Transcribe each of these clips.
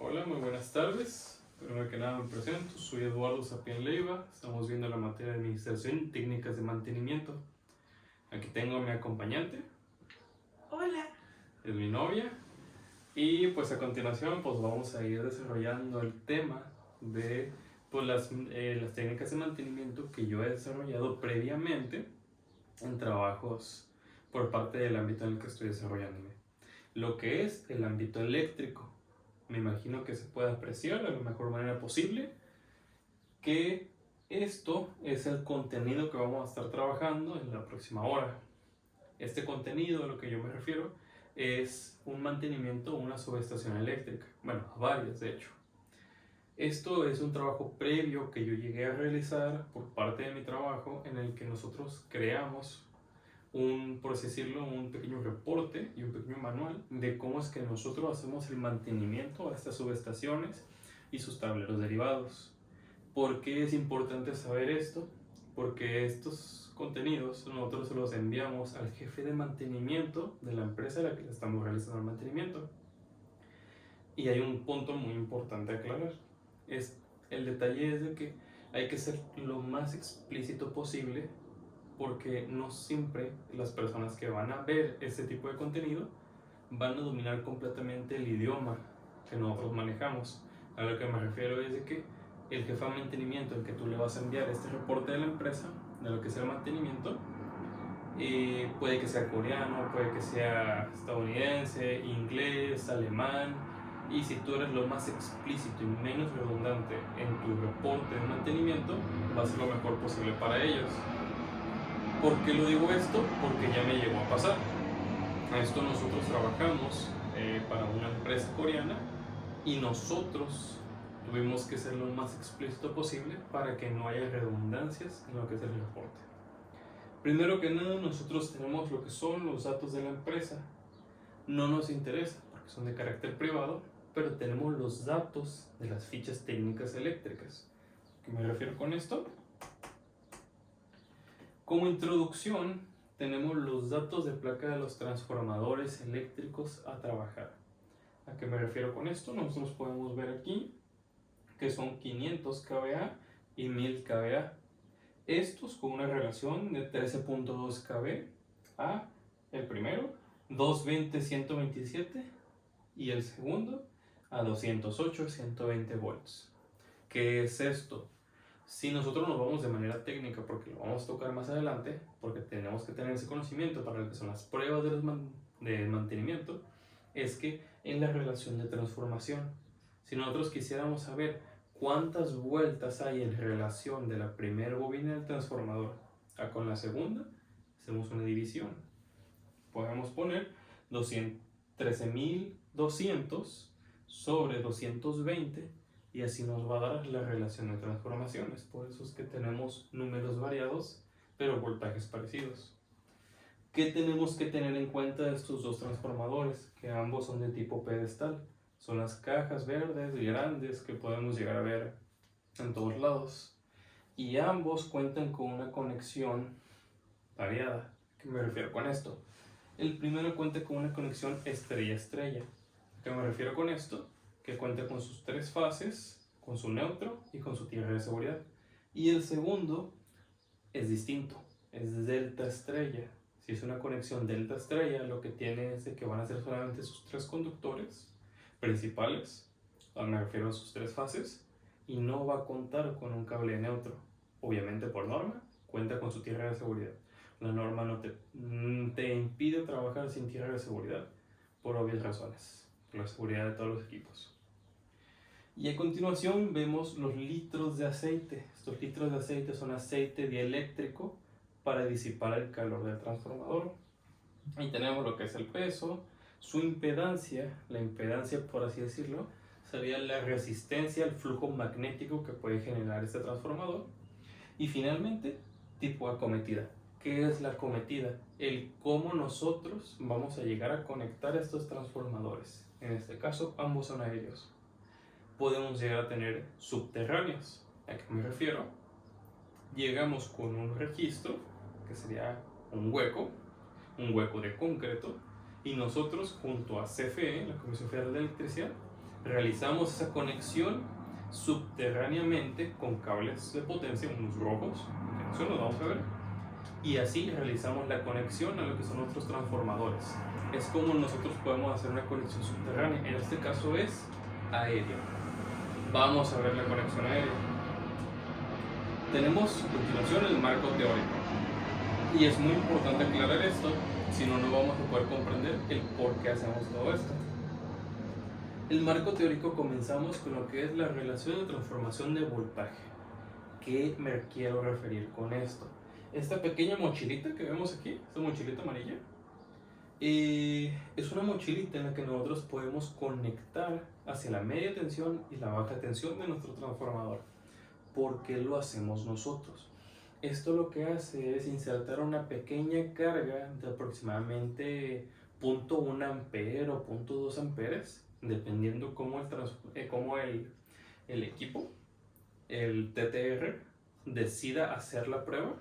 Hola, muy buenas tardes. Primero que nada me presento, soy Eduardo Sapien Leiva. Estamos viendo la materia de Administración y Técnicas de Mantenimiento. Aquí tengo a mi acompañante. Hola. Es mi novia. Y pues a continuación pues vamos a ir desarrollando el tema de pues, las técnicas de mantenimiento que yo he desarrollado previamente en trabajos por parte del ámbito en el que estoy desarrollándome. Lo que es el ámbito eléctrico. Me imagino que se puede apreciar de la mejor manera posible que esto es el contenido que vamos a estar trabajando en la próxima hora. Este contenido, a lo que yo me refiero, es un mantenimiento a una subestación eléctrica. Bueno, a varias de hecho. Esto es un trabajo previo que yo llegué a realizar por parte de mi trabajo en el que nosotros creamos por así decirlo, un pequeño reporte y un pequeño manual de cómo es que nosotros hacemos el mantenimiento a estas subestaciones y sus tableros derivados. ¿Por qué es importante saber esto? Porque estos contenidos nosotros se los enviamos al jefe de mantenimiento de la empresa a la que le estamos realizando el mantenimiento. Y hay un punto muy importante a aclarar. El detalle es de que hay que ser lo más explícito posible porque no siempre las personas que van a ver este tipo de contenido van a dominar completamente el idioma que nosotros manejamos. A lo que me refiero es de que el jefe de mantenimiento, el que tú le vas a enviar este reporte de la empresa, de lo que es el mantenimiento, puede que sea coreano, puede que sea estadounidense, inglés, alemán, y si tú eres lo más explícito y menos redundante en tu reporte de mantenimiento, va a ser lo mejor posible para ellos. ¿Por qué lo digo esto? Porque ya me llegó a pasar. A esto nosotros trabajamos para una empresa coreana y nosotros tuvimos que ser lo más explícito posible para que no haya redundancias en lo que es el reporte. Primero que nada, nosotros tenemos lo que son los datos de la empresa. No nos interesa porque son de carácter privado, pero tenemos los datos de las fichas técnicas eléctricas. ¿A qué me refiero con esto? Como introducción, tenemos los datos de placa de los transformadores eléctricos a trabajar. ¿A qué me refiero con esto? Nosotros podemos ver aquí que son 500 kVA y 1000 kVA. Estos con una relación de 13.2 kV a el primero, 220-127 y el segundo a 208-120 volts. ¿Qué es esto? Si nosotros nos vamos de manera técnica, porque lo vamos a tocar más adelante, porque tenemos que tener ese conocimiento para lo que son las pruebas de mantenimiento, es que en la relación de transformación, si nosotros quisiéramos saber cuántas vueltas hay en relación de la primera bobina del transformador a con la segunda, hacemos una división. Podemos poner 13.200 sobre 220 y así nos va a dar la relación de transformaciones. Por eso es que tenemos números variados pero voltajes parecidos. ¿Qué tenemos que tener en cuenta de estos dos transformadores? Que ambos son de tipo pedestal. Son las cajas verdes y grandes que podemos llegar a ver en todos lados. Y ambos cuentan con una conexión variada. ¿A qué me refiero con esto? El primero cuenta con una conexión estrella-estrella. ¿A qué me refiero con esto? Que cuenta con sus tres fases, con su neutro y con su tierra de seguridad. Y el segundo es distinto, es delta estrella. Si es una conexión delta estrella, lo que tiene es de que van a ser solamente sus tres conductores principales, me refiero a sus tres fases, y no va a contar con un cable neutro. Obviamente por norma, cuenta con su tierra de seguridad. La norma no te impide trabajar sin tierra de seguridad por obvias razones, por la seguridad de todos los equipos. Y a continuación vemos los litros de aceite. Estos litros de aceite son aceite dieléctrico para disipar el calor del transformador. Y tenemos lo que es el peso, su impedancia, la impedancia por así decirlo, sería la resistencia al flujo magnético que puede generar este transformador. Y finalmente, tipo acometida. ¿Qué es la acometida? El cómo nosotros vamos a llegar a conectar estos transformadores. En este caso, ambos son aéreos. Podemos llegar a tener subterráneos. ¿A qué me refiero? Llegamos con un registro, que sería un hueco de concreto, y nosotros junto a CFE, la Comisión Federal de Electricidad, realizamos esa conexión subterráneamente con cables de potencia, unos rojos, que los vamos a ver, y así realizamos la conexión a lo que son nuestros transformadores. Es como nosotros podemos hacer una conexión subterránea, en este caso es aérea. Vamos a ver la conexión aérea. Tenemos a continuación el marco teórico, y es muy importante aclarar esto, si no, no vamos a poder comprender el por qué hacemos todo esto. El marco teórico comenzamos con lo que es la relación de transformación de voltaje. ¿Qué me quiero referir con esto? Esta pequeña mochilita que vemos aquí, esta mochilita amarilla, es una mochilita en la que nosotros podemos conectar hacia la media tensión y la baja tensión de nuestro transformador. ¿Por qué lo hacemos nosotros? Esto lo que hace es insertar una pequeña carga de aproximadamente 0.1 ampere o 0.2 amperes, dependiendo cómo el equipo, el TTR, decida hacer la prueba.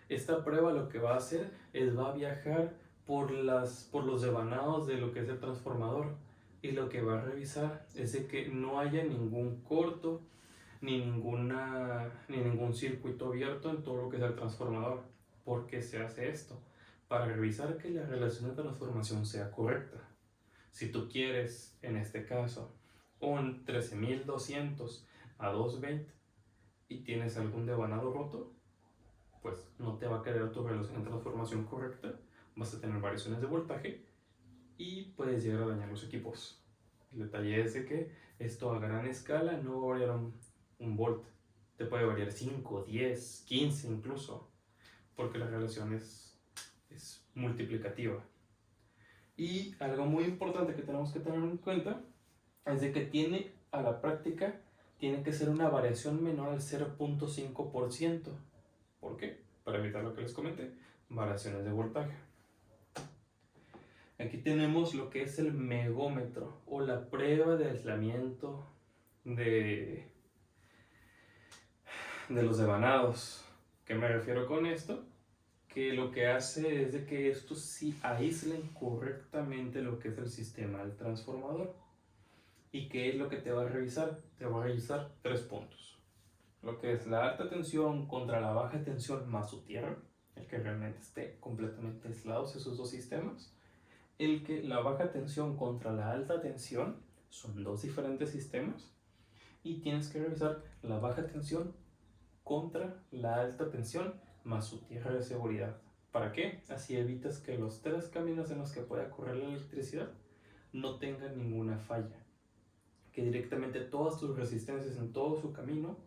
Esta prueba lo que va a hacer es va a viajar por los devanados de lo que es el transformador, y lo que va a revisar es de que no haya ningún corto ni ningún circuito abierto en todo lo que es el transformador. ¿Por qué se hace esto? Para revisar que la relación de transformación sea correcta. Si tú quieres, en este caso, un 13200 a 220 y tienes algún devanado roto, pues no te va a quedar tu relación de transformación correcta, vas a tener variaciones de voltaje y puedes llegar a dañar los equipos. El detalle es de que esto a gran escala no va a variar un volt, te puede variar 5, 10, 15 incluso, porque la relación es multiplicativa. Y algo muy importante que tenemos que tener en cuenta es de que a la práctica tiene que ser una variación menor al 0.5%. ¿Por qué? Para evitar lo que les comenté, variaciones de voltaje. Aquí tenemos lo que es el megómetro o la prueba de aislamiento de los devanados. ¿Qué me refiero con esto? Que lo que hace es de que estos sí aíslen correctamente lo que es el sistema del transformador. ¿Y qué es lo que te va a revisar? Te va a revisar 3 puntos. Lo que es la alta tensión contra la baja tensión más su tierra, el que realmente esté completamente aislados esos dos sistemas. El que la baja tensión contra la alta tensión son dos diferentes sistemas. Y tienes que revisar la baja tensión contra la alta tensión más su tierra de seguridad. ¿Para qué? Así evitas que los 3 caminos en los que pueda correr la electricidad no tengan ninguna falla. Que directamente todas tus resistencias en todo su camino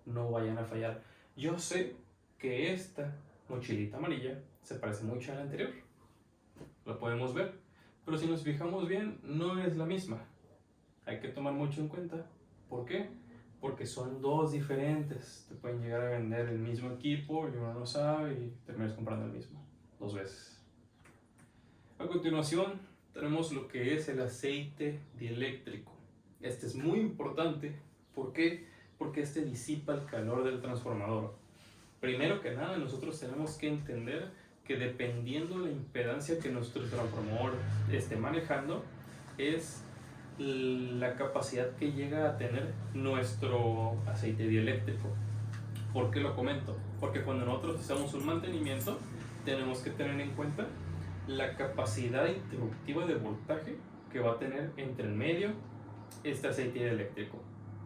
no vayan a fallar. Yo sé que esta mochilita amarilla se parece mucho a la anterior, lo podemos ver, pero si nos fijamos bien no es la misma. Hay que tomar mucho en cuenta. ¿Por qué? Porque son dos diferentes. Te pueden llegar a vender el mismo equipo y uno no sabe y terminas comprando el mismo 2 veces. A continuación tenemos lo que es el aceite dieléctrico. Este es muy importante. ¿Por qué? Porque este disipa el calor del transformador. Primero que nada, nosotros tenemos que entender que dependiendo la impedancia que nuestro transformador esté manejando, es la capacidad que llega a tener nuestro aceite dieléctrico. ¿Por qué lo comento? Porque cuando nosotros hacemos un mantenimiento, tenemos que tener en cuenta la capacidad interruptiva de voltaje que va a tener entre el medio este aceite dieléctrico.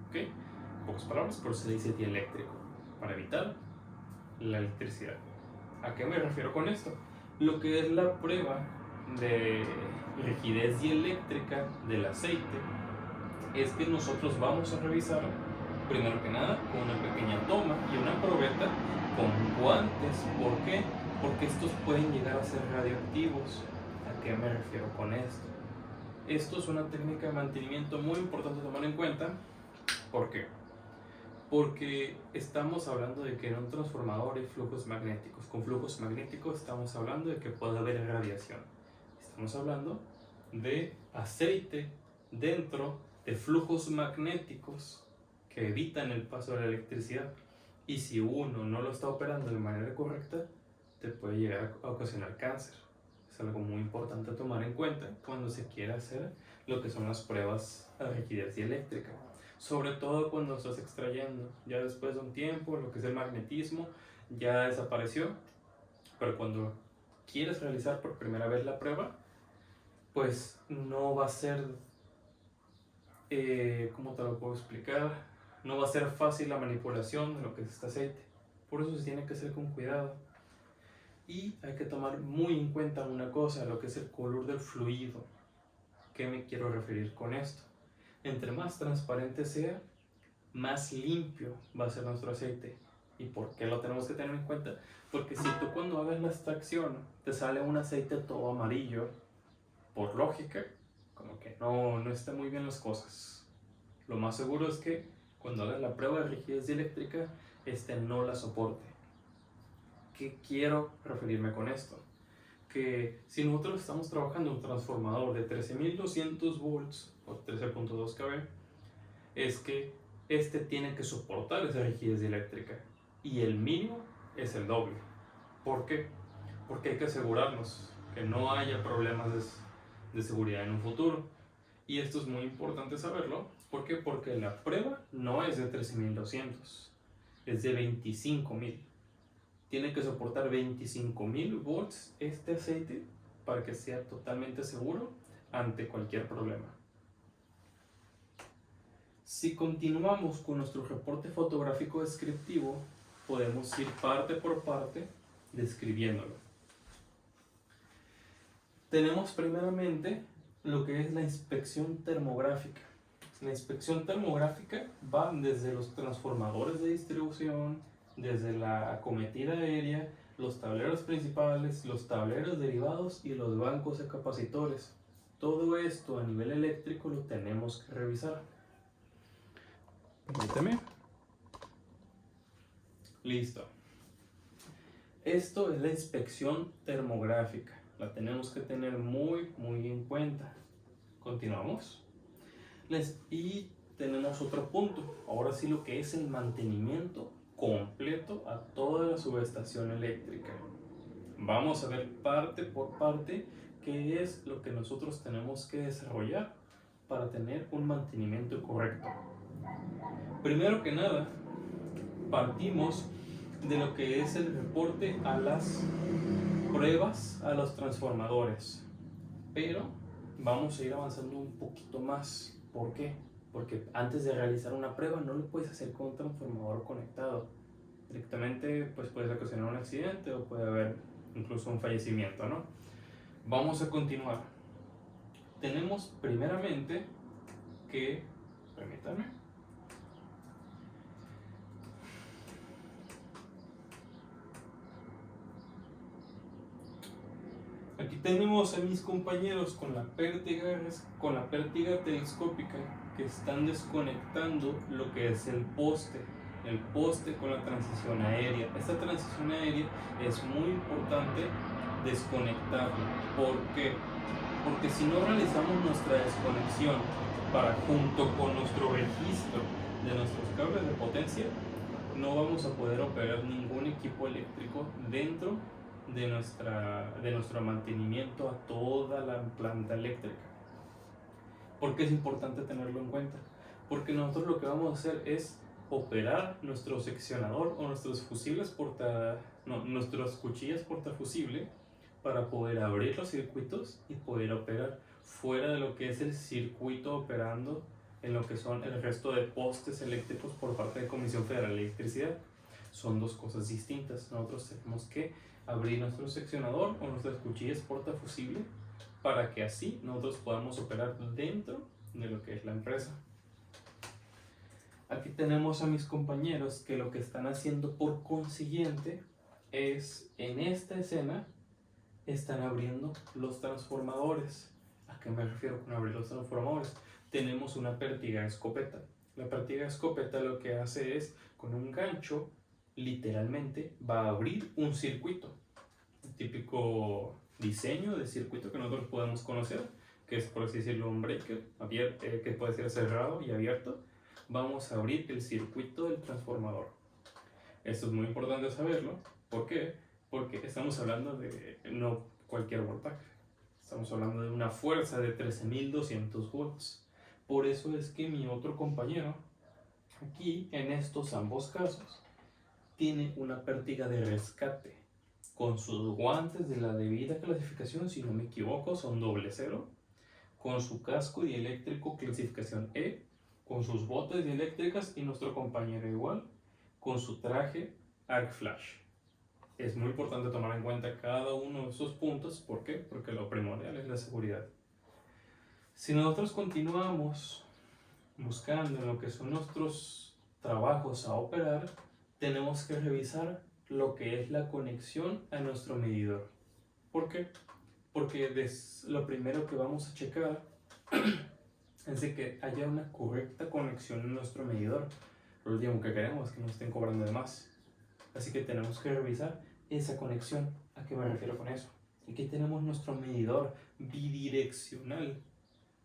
¿Ok? En pocas palabras, por eso se dice dieléctrico, para evitar la electricidad. ¿A qué me refiero con esto? Lo que es la prueba de rigidez dieléctrica del aceite es que nosotros vamos a revisar, primero que nada, con una pequeña toma y una probeta con guantes. ¿Por qué? Porque estos pueden llegar a ser radioactivos. ¿A qué me refiero con esto? Esto es una técnica de mantenimiento muy importante tomar en cuenta. ¿Por qué? Porque estamos hablando de que en un transformador hay flujos magnéticos. Con flujos magnéticos estamos hablando de que puede haber radiación. Estamos hablando de aceite dentro de flujos magnéticos que evitan el paso de la electricidad. Y si uno no lo está operando de manera correcta, te puede llegar a ocasionar cáncer. Es algo muy importante a tomar en cuenta cuando se quiere hacer lo que son las pruebas a rigidez dieléctrica. Sobre todo cuando estás extrayendo. Ya después de un tiempo, lo que es el magnetismo ya desapareció. Pero cuando quieres realizar por primera vez la prueba, pues no va a ser, ¿cómo te lo puedo explicar? No va a ser fácil la manipulación de lo que es este aceite. Por eso se tiene que hacer con cuidado. Y hay que tomar muy en cuenta una cosa, lo que es el color del fluido. ¿Qué me quiero referir con esto? Entre más transparente sea, más limpio va a ser nuestro aceite. ¿Y por qué lo tenemos que tener en cuenta? Porque si tú cuando hagas la extracción te sale un aceite todo amarillo, por lógica, como que no está muy bien las cosas. Lo más seguro es que cuando hagas la prueba de rigidez dieléctrica, no la soporte. ¿Qué quiero referirme con esto? Que si nosotros estamos trabajando en un transformador de 13.200 volts o 13.2 kV, es que tiene que soportar esa rigidez dieléctrica y el mínimo es el doble. ¿Por qué? Porque hay que asegurarnos que no haya problemas de seguridad en un futuro. Y esto es muy importante saberlo. ¿Por qué? Porque la prueba no es de 13.200, es de 25.000. Tiene que soportar 25.000 volts este aceite para que sea totalmente seguro ante cualquier problema. Si continuamos con nuestro reporte fotográfico descriptivo, podemos ir parte por parte describiéndolo. Tenemos primeramente lo que es la inspección termográfica. La inspección termográfica va desde los transformadores de distribución, desde la acometida aérea, los tableros principales, los tableros derivados y los bancos de capacitores. Todo esto a nivel eléctrico lo tenemos que revisar. Permíteme. Listo. Esto es la inspección termográfica. La tenemos que tener muy en cuenta. Continuamos. Y tenemos otro punto. Ahora sí, lo que es el mantenimiento completo a toda la subestación eléctrica. Vamos a ver parte por parte qué es lo que nosotros tenemos que desarrollar para tener un mantenimiento correcto. Primero que nada, partimos de lo que es el reporte a las pruebas a los transformadores, pero vamos a ir avanzando un poquito más. ¿Por qué? Porque antes de realizar una prueba no lo puedes hacer con un transformador conectado. Directamente pues puedes ocasionar un accidente o puede haber incluso un fallecimiento, ¿no? Vamos a continuar. Tenemos primeramente que, permítanme, aquí tenemos a mis compañeros con la pértiga telescópica que están desconectando lo que es el poste con la transición aérea. Esta transición aérea es muy importante desconectarla. ¿Por qué? Porque si no realizamos nuestra desconexión junto con nuestro registro de nuestros cables de potencia, no vamos a poder operar ningún equipo eléctrico dentro de nuestro mantenimiento a toda la planta eléctrica. ¿Por qué es importante tenerlo en cuenta? Porque nosotros lo que vamos a hacer es operar nuestro seccionador o nuestros nuestras cuchillas portafusible para poder abrir los circuitos y poder operar fuera de lo que es el circuito operando en lo que son el resto de postes eléctricos por parte de Comisión Federal de Electricidad. Son dos cosas distintas. Nosotros tenemos que abrir nuestro seccionador o nuestras cuchillas portafusible para que así nosotros podamos operar dentro de lo que es la empresa. Aquí tenemos a mis compañeros que lo que están haciendo por consiguiente es, en esta escena, están abriendo los transformadores. ¿A qué me refiero con abrir los transformadores? Tenemos una pértiga escopeta. La pértiga escopeta lo que hace es, con un gancho, literalmente va a abrir un circuito. El típico diseño de circuito que nosotros podemos conocer, que es, por así decirlo, un breaker que puede ser cerrado y abierto. Vamos a abrir el circuito del transformador. Esto es muy importante saberlo. ¿Por qué? Porque estamos hablando de cualquier voltaje. Estamos hablando de una fuerza de 13.200 volts. Por eso es que mi otro compañero, aquí en estos ambos casos, tiene una pértiga de rescate con sus guantes de la debida clasificación, si no me equivoco, son 00, con su casco dieléctrico clasificación E, con sus botas dieléctricas, y nuestro compañero igual, con su traje arc flash. Es muy importante tomar en cuenta cada uno de esos puntos. ¿Por qué? Porque lo primordial es la seguridad. Si nosotros continuamos buscando en lo que son nuestros trabajos a operar, tenemos que revisar lo que es la conexión a nuestro medidor. ¿Por qué? Porque lo primero que vamos a checar es de que haya una correcta conexión en nuestro medidor. Lo último que queremos es que nos estén cobrando de más. Así que tenemos que revisar esa conexión. ¿A qué me refiero con eso? Aquí tenemos nuestro medidor bidireccional.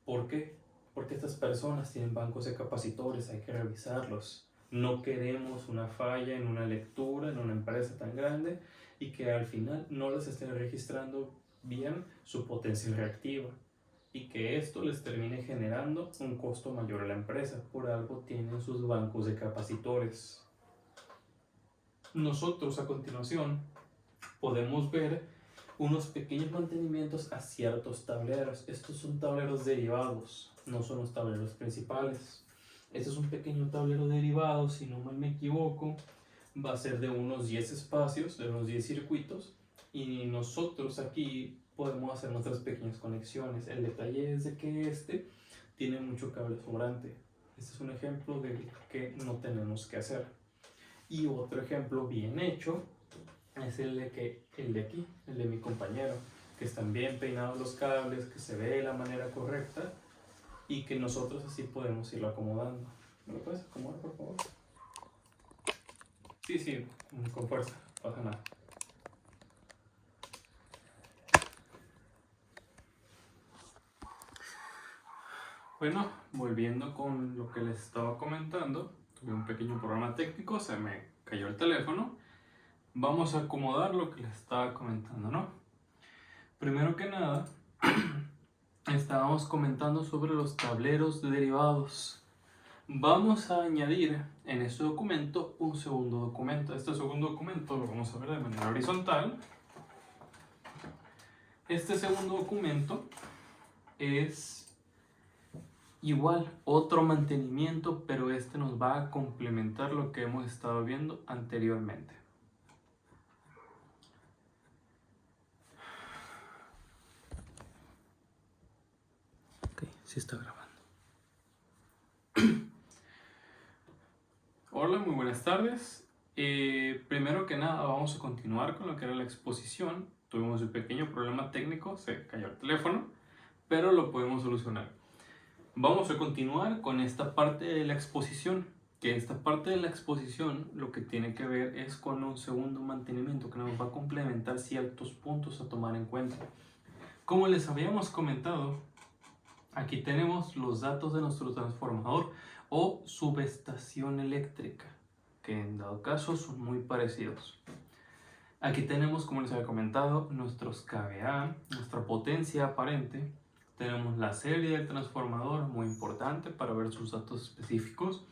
¿Por qué? Porque estas personas tienen bancos de capacitores, hay que revisarlos. No queremos una falla en una lectura en una empresa tan grande y que al final no les estén registrando bien su potencia reactiva y que esto les termine generando un costo mayor a la empresa. Por algo tienen sus bancos de capacitores. Nosotros a continuación podemos ver unos pequeños mantenimientos a ciertos tableros. Estos son tableros derivados, no son los tableros principales. Este es un pequeño tablero derivado, si no mal me equivoco, va a ser de unos 10 espacios, de unos 10 circuitos, y nosotros aquí podemos hacer nuestras pequeñas conexiones. El detalle es de que este tiene mucho cable sobrante. Este es un ejemplo de que no tenemos que hacer. Y otro ejemplo bien hecho es el de aquí, el de mi compañero, que están bien peinados los cables, que se ve de la manera correcta y que nosotros así podemos irlo acomodando. ¿Me lo puedes acomodar, por favor? Sí, con fuerza, no pasa nada. Bueno, volviendo con lo que les estaba comentando, tuve un pequeño problema técnico, se me cayó el teléfono. Vamos a acomodar lo que les estaba comentando, ¿no? Primero que nada, estábamos comentando sobre los tableros de derivados. Vamos a añadir en este documento un segundo documento. Este segundo documento lo vamos a ver de manera horizontal. Este segundo documento es igual, otro mantenimiento, pero este nos va a complementar lo que hemos estado viendo anteriormente. Ok, sí está grabando. Hola, muy buenas tardes. Primero que nada vamos a continuar con lo que era la exposición. Tuvimos un pequeño problema técnico, se cayó el teléfono, pero lo podemos solucionar. Vamos a continuar con esta parte de la exposición, que esta parte de la exposición lo que tiene que ver es con un segundo mantenimiento que nos va a complementar ciertos puntos a tomar en cuenta. Como les habíamos comentado, aquí tenemos los datos de nuestro transformador o subestación eléctrica, que en dado caso son muy parecidos. Aquí tenemos, como les había comentado, nuestros kVA, nuestra potencia aparente. Tenemos la serie del transformador, muy importante para ver sus datos específicos.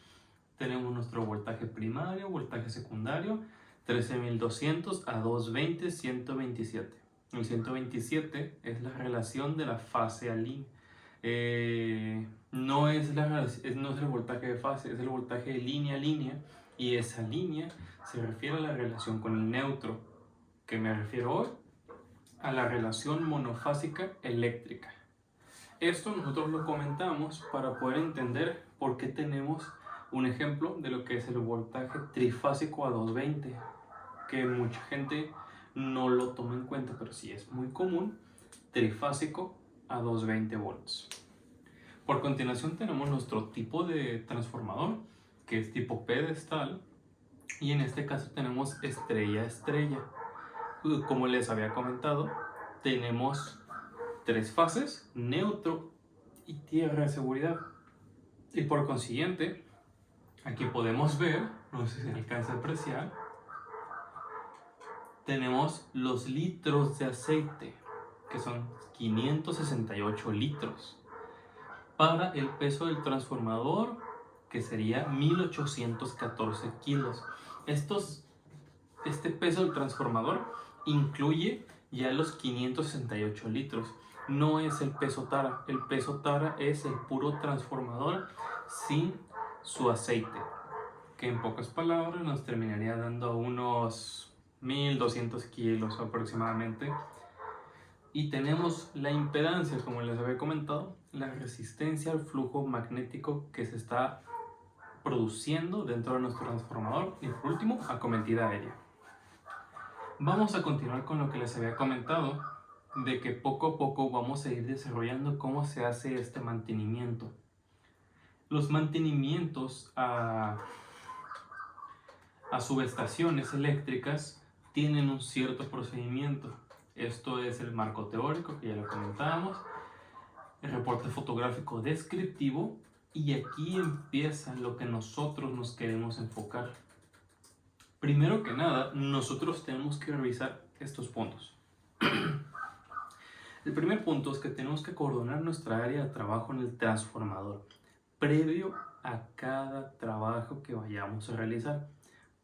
Tenemos nuestro voltaje primario, voltaje secundario, 13.200 a 220, 127. El 127 es la relación de la fase a línea. No es el voltaje de fase, es el voltaje de línea a línea, y esa línea se refiere a la relación con el neutro. ¿Qué me refiero hoy? A la relación monofásica eléctrica. Esto nosotros lo comentamos para poder entender por qué tenemos un ejemplo de lo que es el voltaje trifásico a 220, que mucha gente no lo toma en cuenta, pero sí es muy común, trifásico a 220 volts. Por continuación tenemos nuestro tipo de transformador, que es tipo pedestal, y en este caso tenemos estrella-estrella. Como les había comentado, tenemos 3 fases, neutro y tierra de seguridad. Y por consiguiente, aquí podemos ver, no sé si se alcanza a apreciar, tenemos los litros de aceite. que son 568 litros, para el peso del transformador, que sería 1814 kilos. Este peso del transformador incluye ya los 568 litros. No es el peso tara. El peso tara es el puro transformador sin su aceite, que en pocas palabras nos terminaría dando unos 1200 kilos aproximadamente. Y tenemos la impedancia, como les había comentado, la resistencia al flujo magnético que se está produciendo dentro de nuestro transformador. Y por último, acometida aérea. Vamos a continuar con lo que les había comentado, de que poco a poco vamos a ir desarrollando cómo se hace este mantenimiento. Los mantenimientos a subestaciones eléctricas tienen un cierto procedimiento. Esto es el marco teórico, que ya lo comentábamos, el reporte fotográfico descriptivo, y aquí empieza lo que nosotros nos queremos enfocar. Primero que nada, nosotros tenemos que revisar estos puntos. El primer punto es que tenemos que coordinar nuestra área de trabajo en el transformador, previo a cada trabajo que vayamos a realizar.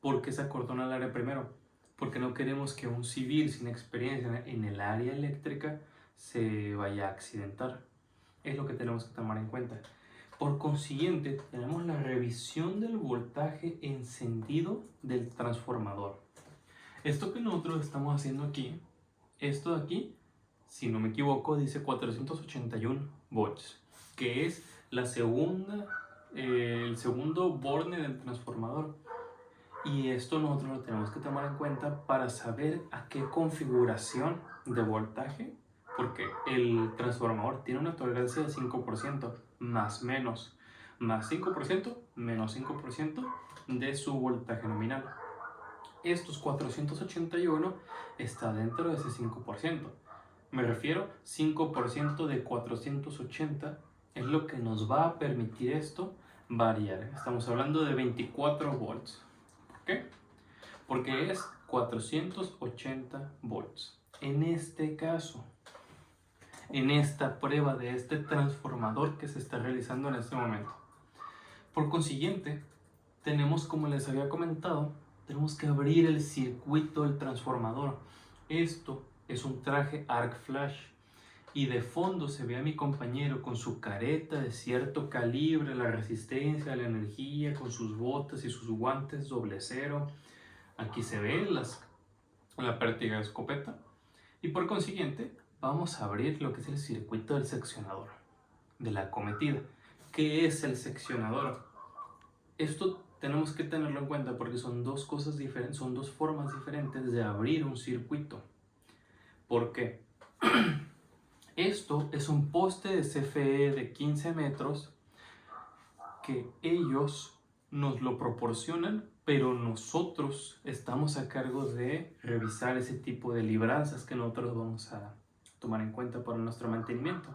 ¿Por qué se acordona el área primero? Porque no queremos que un civil sin experiencia en el área eléctrica se vaya a accidentar. Es lo que tenemos que tomar en cuenta. Por consiguiente, tenemos la revisión del voltaje encendido del transformador. Esto que nosotros estamos haciendo aquí, esto de aquí, si no me equivoco, dice 481 volts, que es el segundo borne del transformador. Y esto nosotros lo tenemos que tomar en cuenta para saber a qué configuración de voltaje, porque el transformador tiene una tolerancia de 5%, más 5%, menos 5% de su voltaje nominal. Estos 481 está dentro de ese 5%. Me refiero 5% de 480 es lo que nos va a permitir esto variar. Estamos hablando de 24 volts. ¿Por qué? Porque es 480 volts. En este caso, en esta prueba de este transformador que se está realizando en este momento. Por consiguiente, tenemos, como les había comentado, tenemos que abrir el circuito del transformador. Esto es un traje arc flash, y de fondo se ve a mi compañero con su careta de cierto calibre, la resistencia, la energía, con sus botas y sus guantes doble cero. Aquí se ve la pértiga de escopeta, y por consiguiente vamos a abrir lo que es el circuito del seccionador de la acometida. ¿Qué es el seccionador? Esto tenemos que tenerlo en cuenta porque son dos cosas diferentes, son dos formas diferentes de abrir un circuito. ¿Por qué? Esto es un poste de CFE de 15 metros que ellos nos lo proporcionan, pero nosotros estamos a cargo de revisar ese tipo de libranzas que nosotros vamos a tomar en cuenta para nuestro mantenimiento.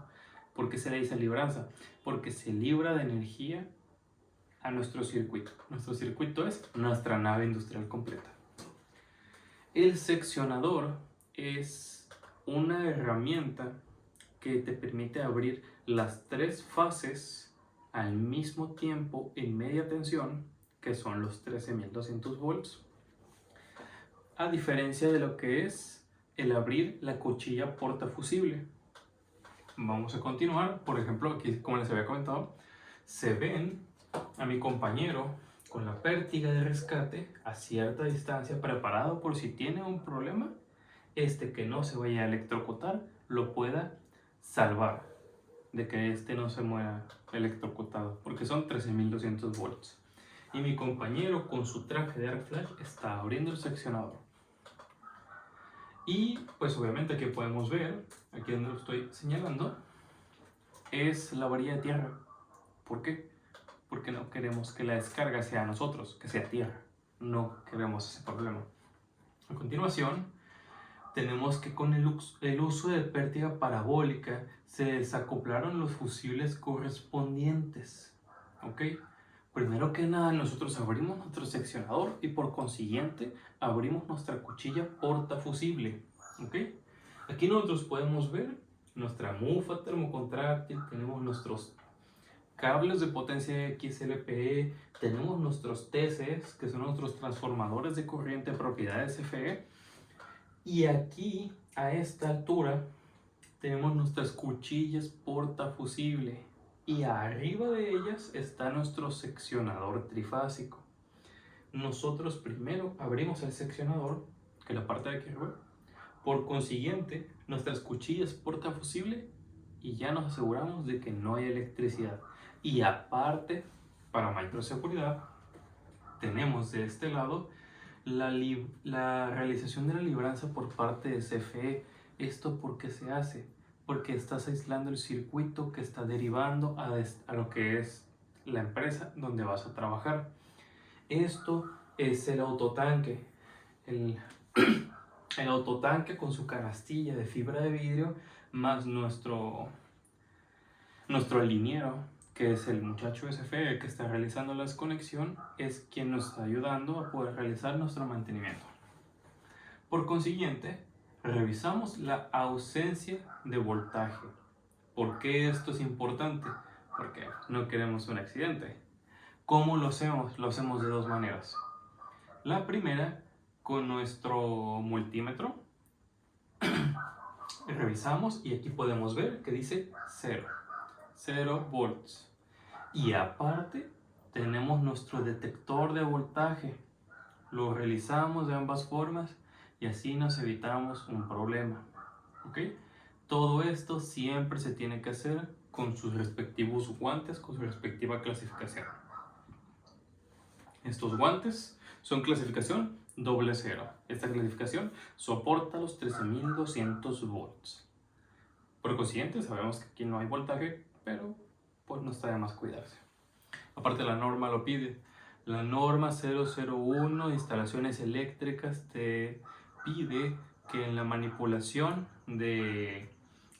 ¿Por qué se le dice libranza? Porque se libra de energía a nuestro circuito. Nuestro circuito es nuestra nave industrial completa. El seccionador es una herramienta que te permite abrir las tres fases al mismo tiempo en media tensión, que son los 13.200 volts, a diferencia de lo que es el abrir la cuchilla portafusible. Vamos a continuar. Por ejemplo, aquí, como les había comentado, se ven a mi compañero con la pértiga de rescate a cierta distancia, preparado por si tiene un problema, que no se vaya a electrocutar, lo pueda salvar de que no se muera electrocutado, porque son 13.200 volts. Y mi compañero con su traje de arc flash está abriendo el seccionador. Y pues obviamente aquí podemos ver, aquí donde lo estoy señalando, es la varilla de tierra. ¿Por qué? Porque no queremos que la descarga sea a nosotros, que sea tierra. No queremos ese problema. A continuación, tenemos que con el uso de pértiga parabólica se desacoplaron los fusibles correspondientes. ¿Ok? Primero que nada, nosotros abrimos nuestro seccionador y por consiguiente abrimos nuestra cuchilla portafusible. ¿Ok? Aquí nosotros podemos ver nuestra mufa termocontráctil, tenemos nuestros cables de potencia XLPE, tenemos nuestros TCs, que son nuestros transformadores de corriente propiedades FE, y aquí a esta altura tenemos nuestras cuchillas portafusible y arriba de ellas está nuestro seccionador trifásico. Nosotros primero abrimos el seccionador, que es la parte de aquí arriba, por consiguiente nuestras cuchillas portafusible y ya nos aseguramos de que no hay electricidad. Y aparte, para mayor seguridad, tenemos de este lado la realización de la libranza por parte de CFE. ¿Esto por qué se hace? Porque estás aislando el circuito que está derivando a lo que es la empresa donde vas a trabajar. Esto es el autotanque. El autotanque con su canastilla de fibra de vidrio más nuestro liniero, que es el muchacho SFE que está realizando la desconexión, es quien nos está ayudando a poder realizar nuestro mantenimiento. Por consiguiente, revisamos la ausencia de voltaje. ¿Por qué esto es importante? Porque no queremos un accidente. ¿Cómo lo hacemos? Lo hacemos de dos maneras. La primera, con nuestro multímetro, revisamos y aquí podemos ver que dice 0 volts. Y aparte tenemos nuestro detector de voltaje. Lo realizamos de ambas formas y así nos evitamos un problema. ¿Ok? Todo esto siempre se tiene que hacer con sus respectivos guantes, con su respectiva clasificación. Estos guantes son clasificación AA. Esta clasificación soporta los 13.200 volts. Por consiguiente, sabemos que aquí no hay voltaje, pero pues no está de más cuidarse. Aparte, la norma lo pide. La norma 001 de instalaciones eléctricas te pide que en la manipulación de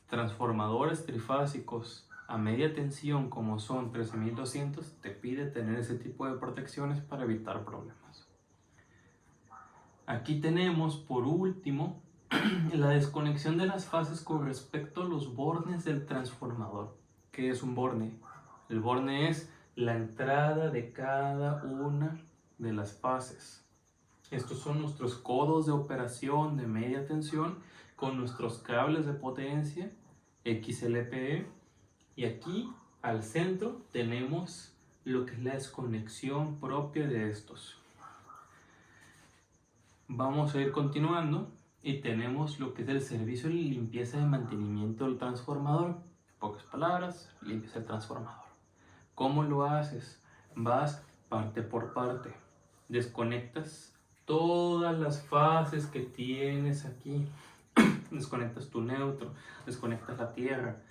transformadores trifásicos a media tensión, como son 13.200, te pide tener ese tipo de protecciones para evitar problemas. Aquí tenemos, por último, la desconexión de las fases con respecto a los bornes del transformador. ¿Qué es un borne? El borne es la entrada de cada una de las fases. Estos son nuestros codos de operación de media tensión con nuestros cables de potencia XLPE, y aquí al centro tenemos lo que es la desconexión propia de estos. Vamos a ir continuando y tenemos lo que es el servicio de limpieza y mantenimiento del transformador. En pocas palabras, limpias el transformador. ¿Cómo lo haces? Vas parte por parte, desconectas todas las fases que tienes aquí, desconectas tu neutro, desconectas la tierra.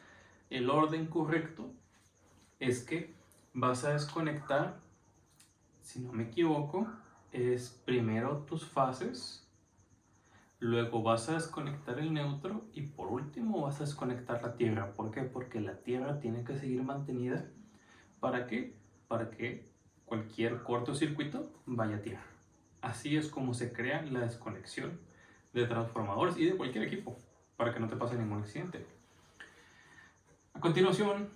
El orden correcto es que vas a desconectar, si no me equivoco, es primero tus fases, luego vas a desconectar el neutro y por último vas a desconectar la tierra. ¿Por qué? Porque la tierra tiene que seguir mantenida. ¿Para qué? Para que cualquier cortocircuito vaya a tierra. Así es como se crea la desconexión de transformadores y de cualquier equipo, para que no te pase ningún accidente. A continuación,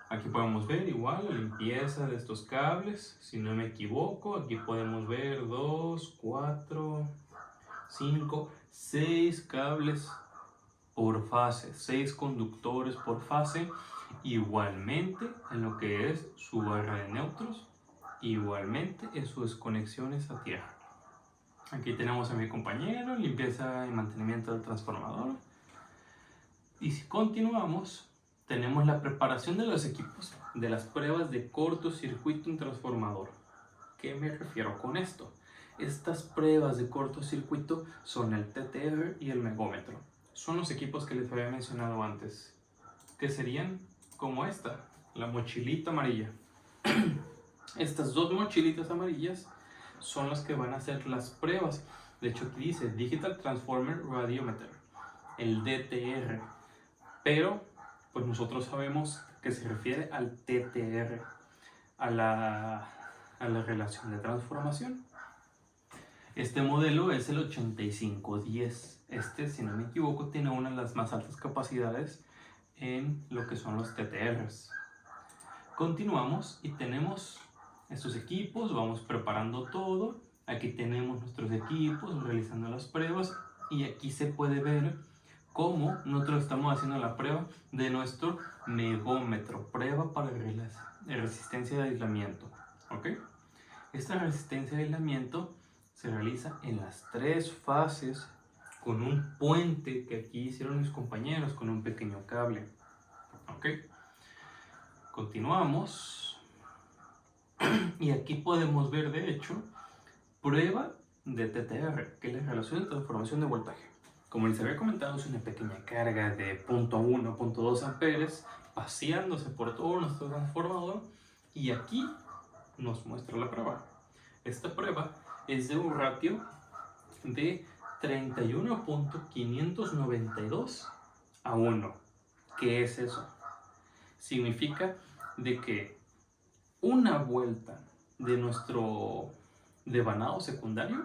aquí podemos ver igual la limpieza de estos cables. Si no me equivoco, aquí podemos ver 2, 4, 5, 6 cables por fase, 6 conductores por fase. Igualmente en lo que es su barra de neutros, igualmente en sus desconexiones a tierra. Aquí tenemos a mi compañero, limpieza y mantenimiento del transformador. Y si continuamos, tenemos la preparación de los equipos de las pruebas de cortocircuito en transformador. ¿Qué me refiero con esto? Estas pruebas de cortocircuito son el TTR y el megómetro. Son los equipos que les había mencionado antes, que serían como esta, la mochilita amarilla. Estas dos mochilitas amarillas son las que van a hacer las pruebas. De hecho, aquí dice Digital Transformer Radiometer, el DTR. Pero, pues nosotros sabemos que se refiere al TTR, a la relación de transformación. Este modelo es el 8510. Este, si no me equivoco, tiene una de las más altas capacidades en lo que son los TTRs. Continuamos y tenemos estos equipos, vamos preparando todo. Aquí tenemos nuestros equipos realizando las pruebas y aquí se puede ver cómo nosotros estamos haciendo la prueba de nuestro megómetro, prueba para resistencia de aislamiento. ¿Ok? Esta resistencia de aislamiento se realiza en las 3 fases con un puente que aquí hicieron mis compañeros con un pequeño cable. ¿Ok? Continuamos. Y aquí podemos ver, de hecho, prueba de TTR, que es la relación de transformación de voltaje. Como les había comentado, es una pequeña carga de 0.1, 0.2 amperes paseándose por todo nuestro transformador y aquí nos muestra la prueba. Esta prueba es de un ratio de 31.592 a 1. ¿Qué es eso? Significa de que una vuelta de nuestro devanado secundario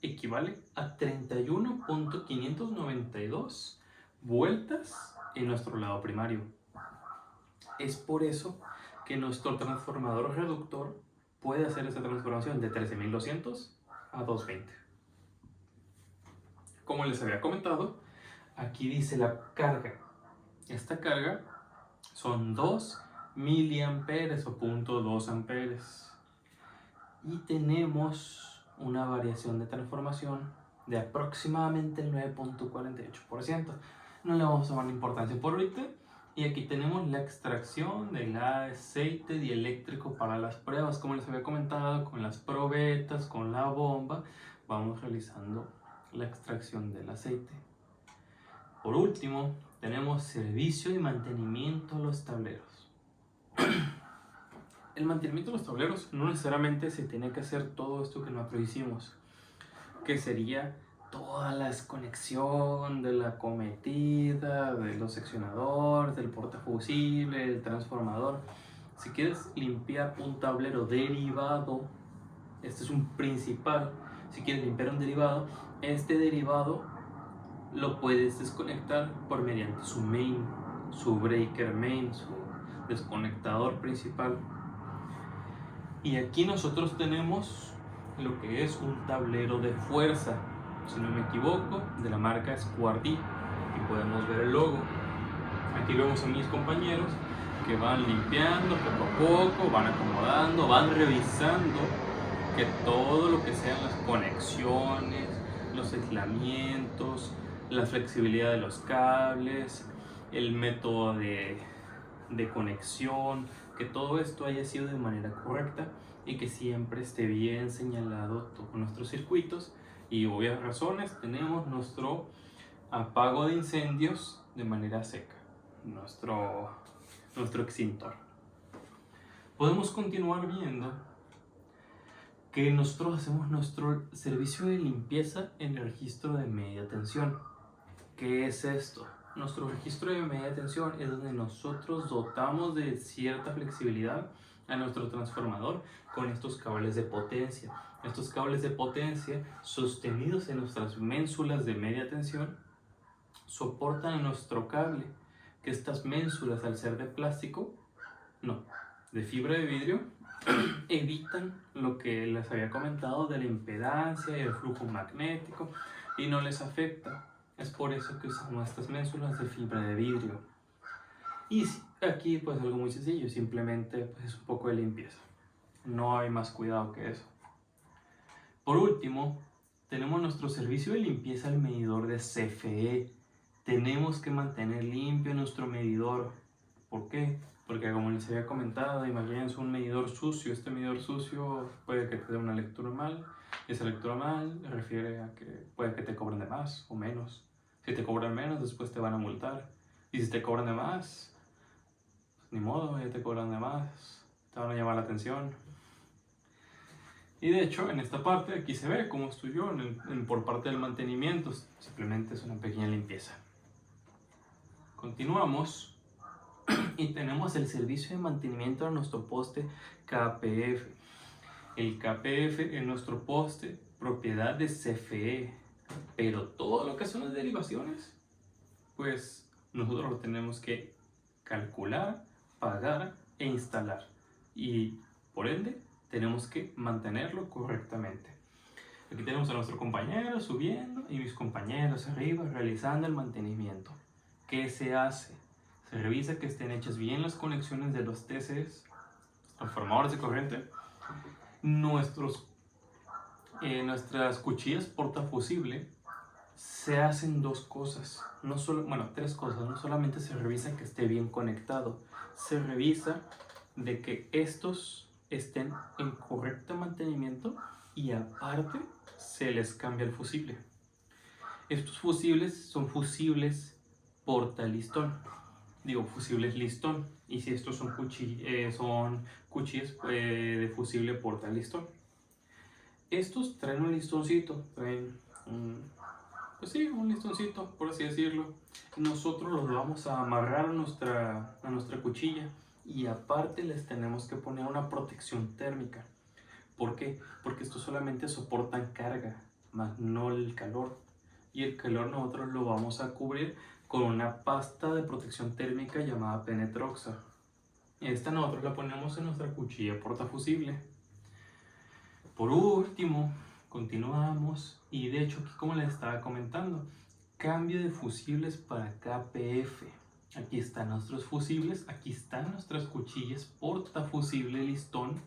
equivale a 31.592 vueltas en nuestro lado primario. Es por eso que nuestro transformador reductor puede hacer esa transformación de 13.200 a 220. Como les había comentado, aquí dice la carga. Esta carga son 2 miliamperes o 0.2 amperes. Y tenemos una variación de transformación de aproximadamente el 9.48%. No le vamos a tomar importancia por ahorita. Y aquí tenemos la extracción del aceite dieléctrico para las pruebas. Como les había comentado, con las probetas, con la bomba, vamos realizando la extracción del aceite. Por último, tenemos servicio y mantenimiento a los tableros. El mantenimiento de los tableros no necesariamente se tiene que hacer todo esto que nosotros hicimos, que sería toda la desconexión de la cometida, de los seccionadores, del portafusible, del transformador. Si quieres limpiar un tablero derivado, este es un principal. Si quieres limpiar un derivado, este derivado lo puedes desconectar por mediante su main, su breaker main, su desconectador principal. Y aquí nosotros tenemos lo que es un tablero de fuerza, si no me equivoco, de la marca Squardi. Y podemos ver el logo. Aquí vemos a mis compañeros que van limpiando poco a poco, van acomodando, van revisando que todo lo que sean las conexiones, los aislamientos, la flexibilidad de los cables, el método de conexión, que todo esto haya sido de manera correcta y que siempre esté bien señalado todos nuestros circuitos. Y obvias razones, tenemos nuestro apago de incendios de manera seca, nuestro extintor. Podemos continuar viendo que nosotros hacemos nuestro servicio de limpieza en el registro de media tensión. ¿Qué es esto? Nuestro registro de media tensión es donde nosotros dotamos de cierta flexibilidad a nuestro transformador con estos cables de potencia. Estos cables de potencia sostenidos en nuestras ménsulas de media tensión soportan a nuestro cable, que estas ménsulas, al ser de plástico, no, de fibra de vidrio, evitan lo que les había comentado de la impedancia y el flujo magnético y no les afecta. Es por eso que usamos estas ménsulas de fibra de vidrio. Y aquí pues algo muy sencillo, simplemente pues, es un poco de limpieza. No hay más cuidado que eso. Por último, tenemos nuestro servicio de limpieza al medidor de CFE. Tenemos que mantener limpio nuestro medidor. ¿Por qué? Porque como les había comentado, imagínense un medidor sucio. Este medidor sucio puede que te dé una lectura mal. Esa lectura mal refiere a que puede que te cobren de más o menos. Si te cobran menos, después te van a multar. Y si te cobran de más, pues ni modo, ya te cobran de más. Te van a llamar la atención. Y de hecho, en esta parte aquí se ve cómo estoy yo por parte del mantenimiento. Simplemente es una pequeña limpieza. Continuamos. Y tenemos el servicio de mantenimiento de nuestro poste KPF. El KPF en nuestro poste propiedad de CFE, pero todo lo que son las derivaciones, pues nosotros lo tenemos que calcular, pagar e instalar, y por ende tenemos que mantenerlo correctamente. Aquí tenemos a nuestro compañero subiendo y mis compañeros arriba realizando el mantenimiento. ¿Qué se hace? Se revisa que estén hechas bien las conexiones de los TCs, transformadores de corriente. Nuestras cuchillas portafusible se hacen dos cosas, tres cosas. No solamente se revisa que esté bien conectado, se revisa de que estos estén en correcto mantenimiento y aparte se les cambia el fusible. Estos fusibles son fusibles portalistón, fusibles listón, y si estos son cuchillas de fusible portalistón. Estos traen un listoncito, un listoncito, por así decirlo. Nosotros los vamos a amarrar a nuestra cuchilla, y aparte les tenemos que poner una protección térmica. ¿Por qué? Porque estos solamente soportan carga, más no el calor. Y el calor nosotros lo vamos a cubrir con una pasta de protección térmica llamada Penetroxa. Esta nosotros la ponemos en nuestra cuchilla portafusible. Por último, continuamos, y de hecho aquí, como les estaba comentando, cambio de fusibles para KPF. Aquí están nuestros fusibles, aquí están nuestras cuchillas portafusible listón,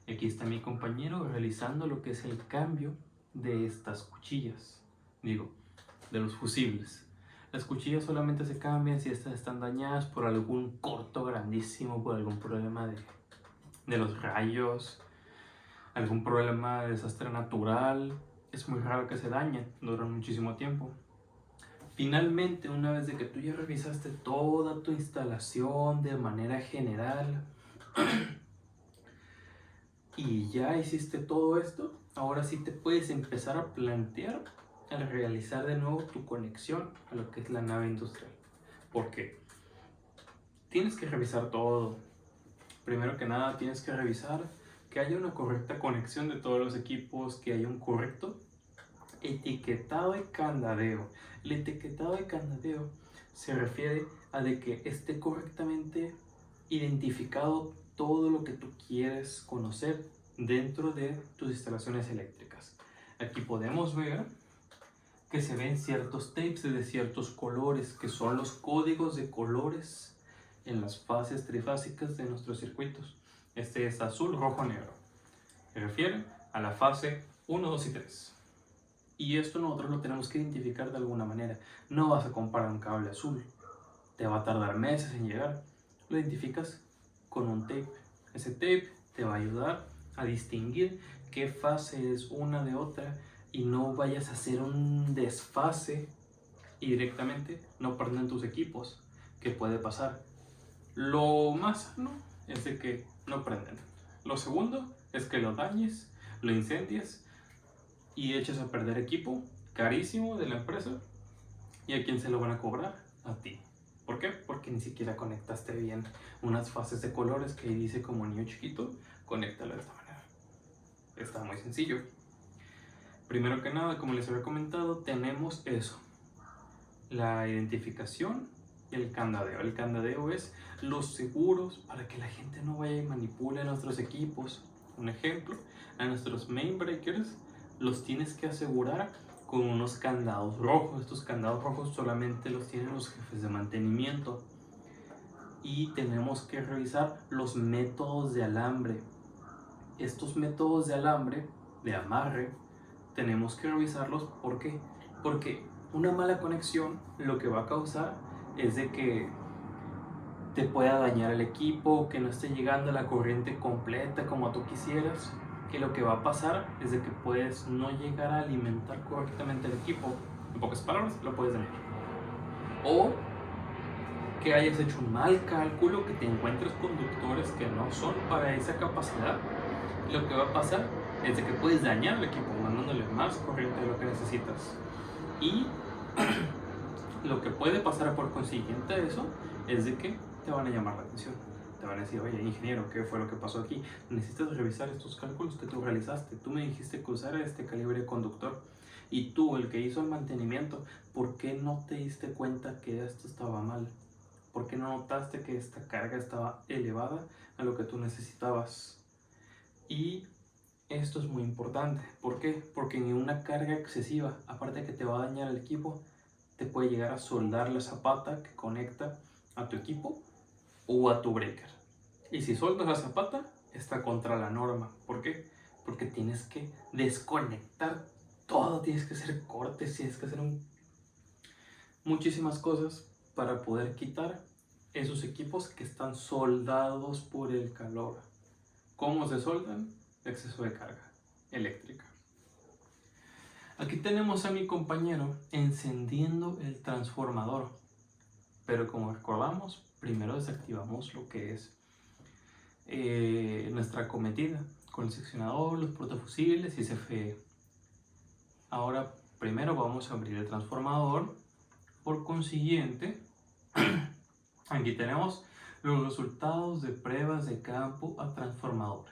y aquí está mi compañero realizando lo que es el cambio de estas cuchillas, de los fusibles. Las cuchillas solamente se cambian si estas están dañadas por algún corto grandísimo, por algún problema de los rayos, algún problema de desastre natural. Es muy raro que se dañen, duran muchísimo tiempo. Finalmente, una vez de que tú ya revisaste toda tu instalación de manera general y ya hiciste todo esto, ahora sí te puedes empezar a plantear al realizar de nuevo tu conexión a lo que es la nave industrial. ¿Por qué? Tienes que revisar todo. Primero que nada, tienes que revisar que haya una correcta conexión de todos los equipos, que haya un correcto etiquetado de candadeo. El etiquetado de candadeo se refiere a de que esté correctamente identificado todo lo que tú quieres conocer dentro de tus instalaciones eléctricas. Aquí podemos ver que se ven ciertos tapes de ciertos colores, que son los códigos de colores en las fases trifásicas de nuestros circuitos. Este es azul, rojo, negro. Se refiere a la fase 1, 2 y 3. Y esto nosotros lo tenemos que identificar de alguna manera. No vas a comprar un cable azul, te va a tardar meses en llegar. Lo identificas con un tape. Ese tape te va a ayudar a distinguir qué fase es una de otra, y no vayas a hacer un desfase y directamente no prenden tus equipos, que puede pasar. Lo más sano es de que no prenden. Lo segundo es que lo dañes, lo incendies y eches a perder equipo carísimo de la empresa. ¿Y a quién se lo van a cobrar? A ti. ¿Por qué? Porque ni siquiera conectaste bien unas fases de colores que ahí dice como niño chiquito, conéctalo de esta manera. Está muy sencillo. Primero que nada, como les había comentado, tenemos eso: la identificación y el candadeo. El candadeo es los seguros para que la gente no vaya y manipule nuestros equipos. Un ejemplo, a nuestros main breakers los tienes que asegurar con unos candados rojos. Estos candados rojos solamente los tienen los jefes de mantenimiento. Y tenemos que revisar los métodos de alambre. Estos métodos de alambre, de amarre, tenemos que revisarlos. ¿Por qué? Porque una mala conexión lo que va a causar es de que te pueda dañar el equipo, que no esté llegando la corriente completa como tú quisieras, que lo que va a pasar es de que puedes no llegar a alimentar correctamente el equipo. En pocas palabras, lo puedes dañar. O que hayas hecho un mal cálculo, que te encuentres conductores que no son para esa capacidad. Lo que va a pasar es de que puedes dañar el equipo mandándole más corriente de lo que necesitas. Y lo que puede pasar por consiguiente de eso es de que te van a llamar la atención. te van a decir, oye, ingeniero, ¿qué fue lo que pasó aquí? Necesitas revisar estos cálculos que tú realizaste. Tú me dijiste que usara este calibre conductor. Y tú, el que hizo el mantenimiento, ¿por qué no te diste cuenta que esto estaba mal? ¿Por qué no notaste que esta carga estaba elevada a lo que tú necesitabas? Y esto es muy importante. ¿Por qué? Porque en una carga excesiva, aparte de que te va a dañar el equipo, te puede llegar a soldar la zapata que conecta a tu equipo o a tu breaker. Y si sueltas la zapata, está contra la norma. ¿Por qué? Porque tienes que desconectar todo, tienes que hacer cortes, tienes que hacer muchísimas cosas para poder quitar esos equipos que están soldados por el calor. ¿Cómo se soldan? Exceso de carga eléctrica. Aquí tenemos a mi compañero encendiendo el transformador, pero como recordamos, primero desactivamos lo que es nuestra acometida con el seccionador, los portafusibles y CFE. Ahora primero vamos a abrir el transformador. Por consiguiente, aquí tenemos los resultados de pruebas de campo a transformador: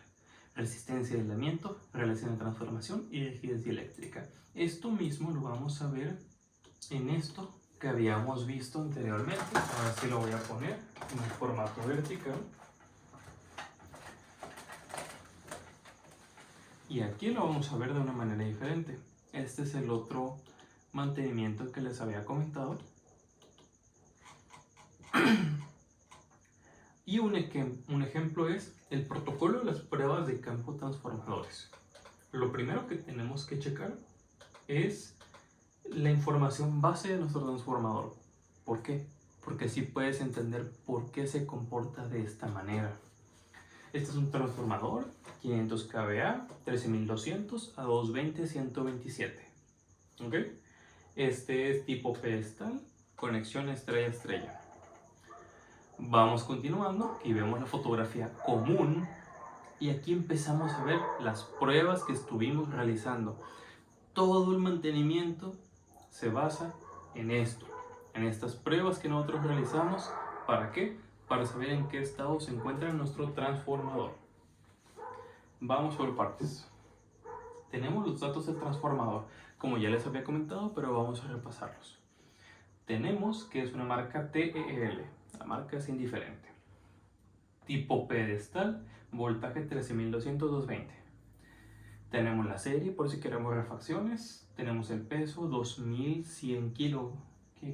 resistencia de aislamiento, relación de transformación y rigidez dieléctrica. Esto mismo lo vamos a ver en esto que habíamos visto anteriormente. Ahora sí lo voy a poner en formato vertical. Y aquí lo vamos a ver de una manera diferente. Este es el otro mantenimiento que les había comentado. Y un ejemplo es el protocolo de las pruebas de campo transformadores. Lo primero que tenemos que checar es la información base de nuestro transformador. ¿Por qué? Porque así puedes entender por qué se comporta de esta manera. Este es un transformador 500 kVA, 13200 a 220 127. ¿Ok? Este es tipo pedestal, conexión estrella-estrella. Vamos continuando y vemos la fotografía común. Y aquí empezamos a ver las pruebas que estuvimos realizando. Todo el mantenimiento se basa en esto, en estas pruebas que nosotros realizamos. ¿Para qué? Para saber en qué estado se encuentra nuestro transformador. Vamos por partes. Tenemos los datos del transformador, como ya les había comentado, pero vamos a repasarlos. Tenemos que es una marca TEL, la marca es indiferente. Tipo pedestal, voltaje 13200-220. Tenemos la serie por si queremos refacciones. Tenemos el peso 2100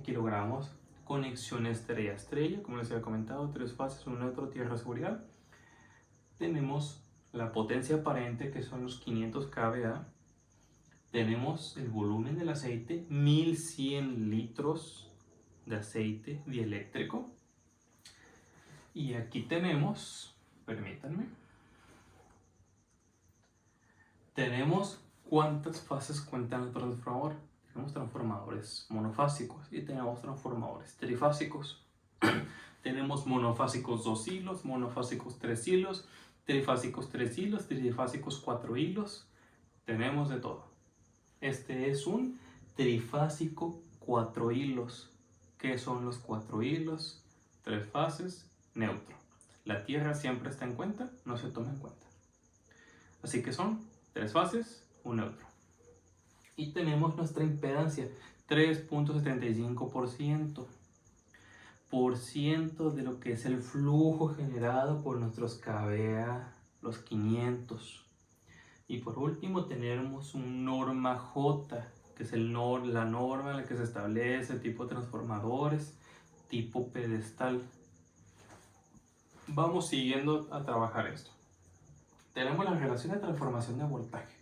kilogramos. Conexión estrella-estrella, como les había comentado, 3 fases, un neutro, tierra, seguridad. Tenemos la potencia aparente, que son los 500 kVA. Tenemos el volumen del aceite, 1100 litros de aceite dieléctrico. Y aquí tenemos, permítanme, tenemos cuántas fases cuenta el transformador. Tenemos transformadores monofásicos y tenemos transformadores trifásicos. Tenemos monofásicos 2 hilos, monofásicos 3 hilos, trifásicos 3 hilos, trifásicos 4 hilos. Tenemos de todo. Este es un trifásico 4 hilos. ¿Qué son los 4 hilos? 3 fases, neutro. La tierra siempre está en cuenta, no se toma en cuenta. Así que son 3 fases, un neutro. Y tenemos nuestra impedancia, 3.75% de lo que es el flujo generado por nuestros kVA, los 500. Y por último tenemos un norma J, que es la norma en la que se establece el tipo de transformadores, tipo pedestal. Vamos siguiendo a trabajar esto. Tenemos la relación de transformación de voltaje.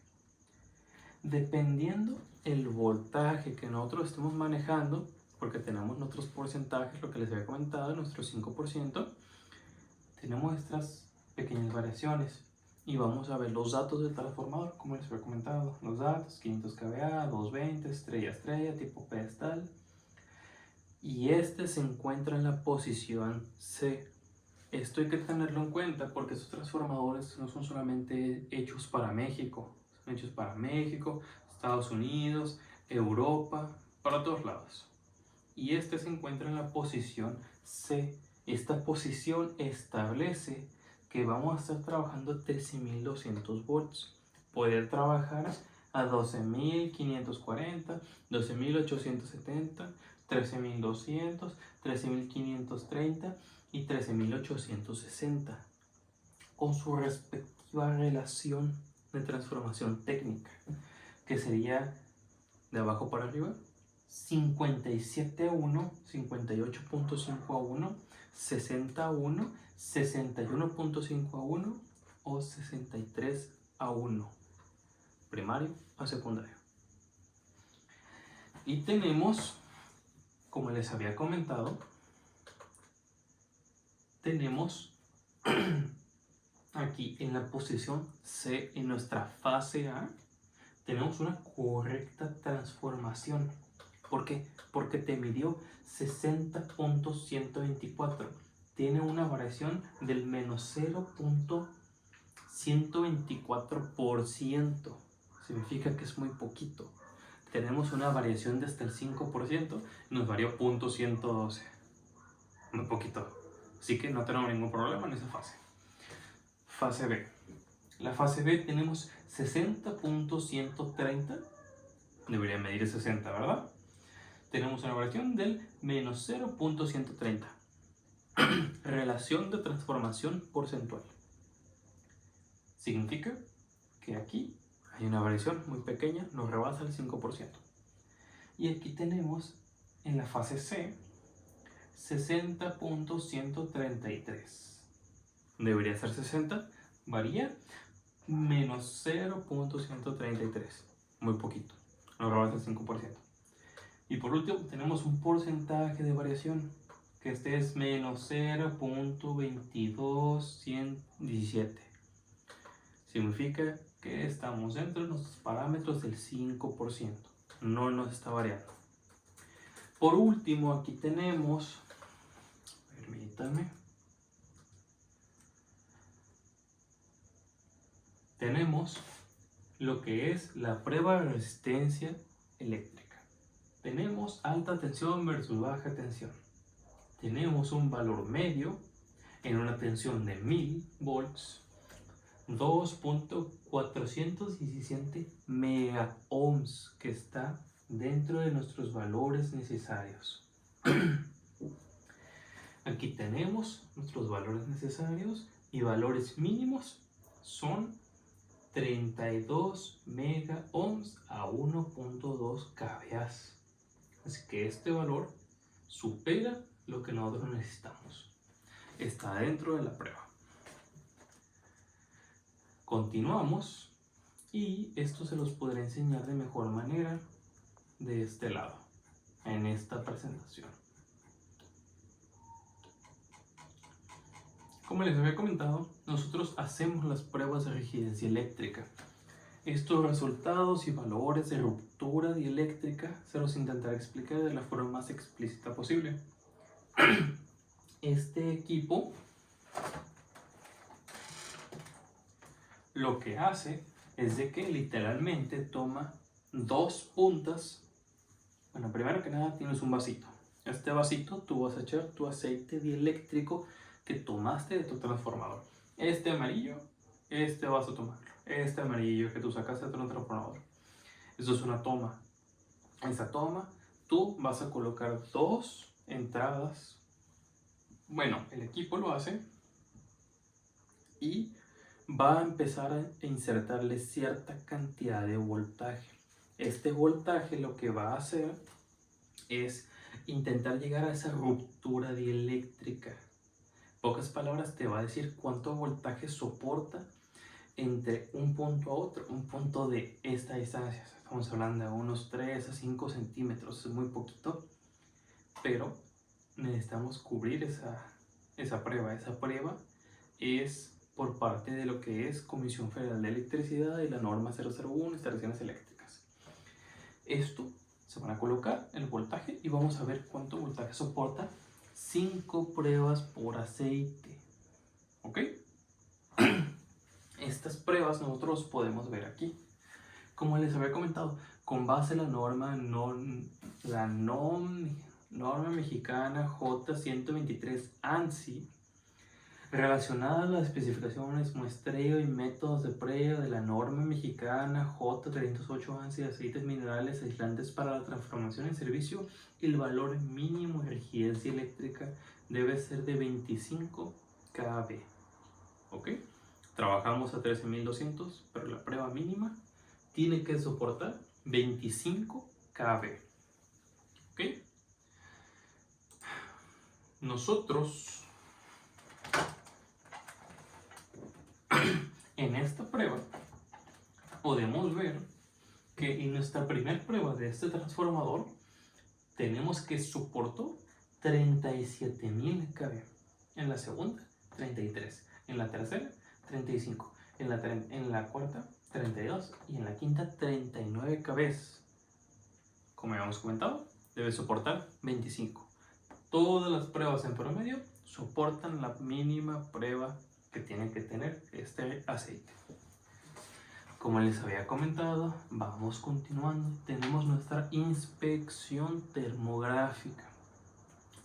Dependiendo el voltaje que nosotros estemos manejando, porque tenemos nuestros porcentajes, lo que les había comentado, nuestro 5%, tenemos estas pequeñas variaciones. Y vamos a ver los datos del transformador, como les había comentado. Los datos, 500 kVA, 220, estrella-estrella, tipo pedestal. Y este se encuentra en la posición C. Esto hay que tenerlo en cuenta porque estos transformadores no son solamente hechos para México. Son hechos para México, Estados Unidos, Europa, para todos lados. Y este se encuentra en la posición C. Esta posición establece que vamos a estar trabajando 13.200 volts. Poder trabajar a 12.540, 12.870, 13.200, 13.530 y 13.860 con su respectiva relación de transformación técnica, que sería de abajo para arriba 57 a 1, 58.5 a 1, 60 a 1, 61.5 a 1 o 63 a 1, primario a secundario. Y tenemos, como les había comentado, tenemos aquí en la posición C, en nuestra fase A, tenemos una correcta transformación. ¿Por qué? Porque te midió 60.124. Tiene una variación del menos 0.124%. Significa que es muy poquito. Tenemos una variación de hasta el 5%. Nos varió 0.112. Muy poquito. Así que no tenemos ningún problema en esa fase. Fase B. La fase B tenemos 60.130. Debería medir 60, ¿verdad? Tenemos una variación del menos 0.130. Relación de transformación porcentual. Significa que aquí hay una variación muy pequeña, nos rebasa el 5%. Y aquí tenemos en la fase C 60.133. Debería ser 60, varía menos 0.133. Muy poquito, nos rebasa el 5%. Y por último tenemos un porcentaje de variación, que este es menos 0.2217. Significa que estamos dentro de nuestros parámetros del 5%. No nos está variando. Por último, aquí tenemos, permítame, tenemos lo que es la prueba de resistencia eléctrica. Tenemos alta tensión versus baja tensión. Tenemos un valor medio en una tensión de 1000 volts, 2.417 mega ohms, que está dentro de nuestros valores necesarios. Aquí tenemos nuestros valores necesarios y valores mínimos son 32 mega ohms a 1.2 kVA. Así que este valor supera lo que nosotros necesitamos. Está dentro de la prueba. Continuamos y esto se los podré enseñar de mejor manera de este lado, en esta presentación. Como les había comentado, nosotros hacemos las pruebas de rigidez eléctrica. Estos resultados y valores de ruptura dieléctrica se los intentaré explicar de la forma más explícita posible. Este equipo lo que hace es de que literalmente toma dos puntas. Bueno, primero que nada tienes un vasito. Este vasito tú vas a echar tu aceite dieléctrico que tomaste de tu transformador. Este amarillo, este vas a tomarlo. Este amarillo que tú sacaste de tu transformador. Eso es una toma. Esa toma, tú vas a colocar dos entradas. Bueno, el equipo lo hace y va a empezar a insertarle cierta cantidad de voltaje. Este voltaje lo que va a hacer es intentar llegar a esa ruptura dieléctrica. Pocas palabras, te va a decir cuánto voltaje soporta entre un punto a otro, un punto de esta distancia. Estamos hablando de unos 3 a 5 centímetros, es muy poquito, pero necesitamos cubrir esa prueba. Esa prueba es por parte de lo que es Comisión Federal de Electricidad y la norma 001, instalaciones eléctricas. Esto se van a colocar el voltaje y vamos a ver cuánto voltaje soporta 5 pruebas por aceite. ¿Ok? Estas pruebas nosotros podemos ver aquí. Como les había comentado, con base en la norma norma mexicana J123 ANSI, relacionada a las especificaciones, muestreo y métodos de prueba de la norma mexicana J308 ANSI de aceites minerales aislantes para la transformación en servicio, el valor mínimo de rigidez eléctrica debe ser de 25 kV. ¿Ok? Trabajamos a 13.200, pero la prueba mínima tiene que soportar 25 kV. ¿Ok? Nosotros en esta prueba podemos ver que en nuestra primera prueba de este transformador tenemos que soportó 37.000 kV, en la segunda 33, en la tercera 35, en la cuarta 32 y en la quinta 39 kV. Como habíamos comentado, debe soportar 25. Todas las pruebas en promedio soportan la mínima prueba que tiene que tener este aceite. Como les había comentado, vamos continuando. Tenemos nuestra inspección termográfica.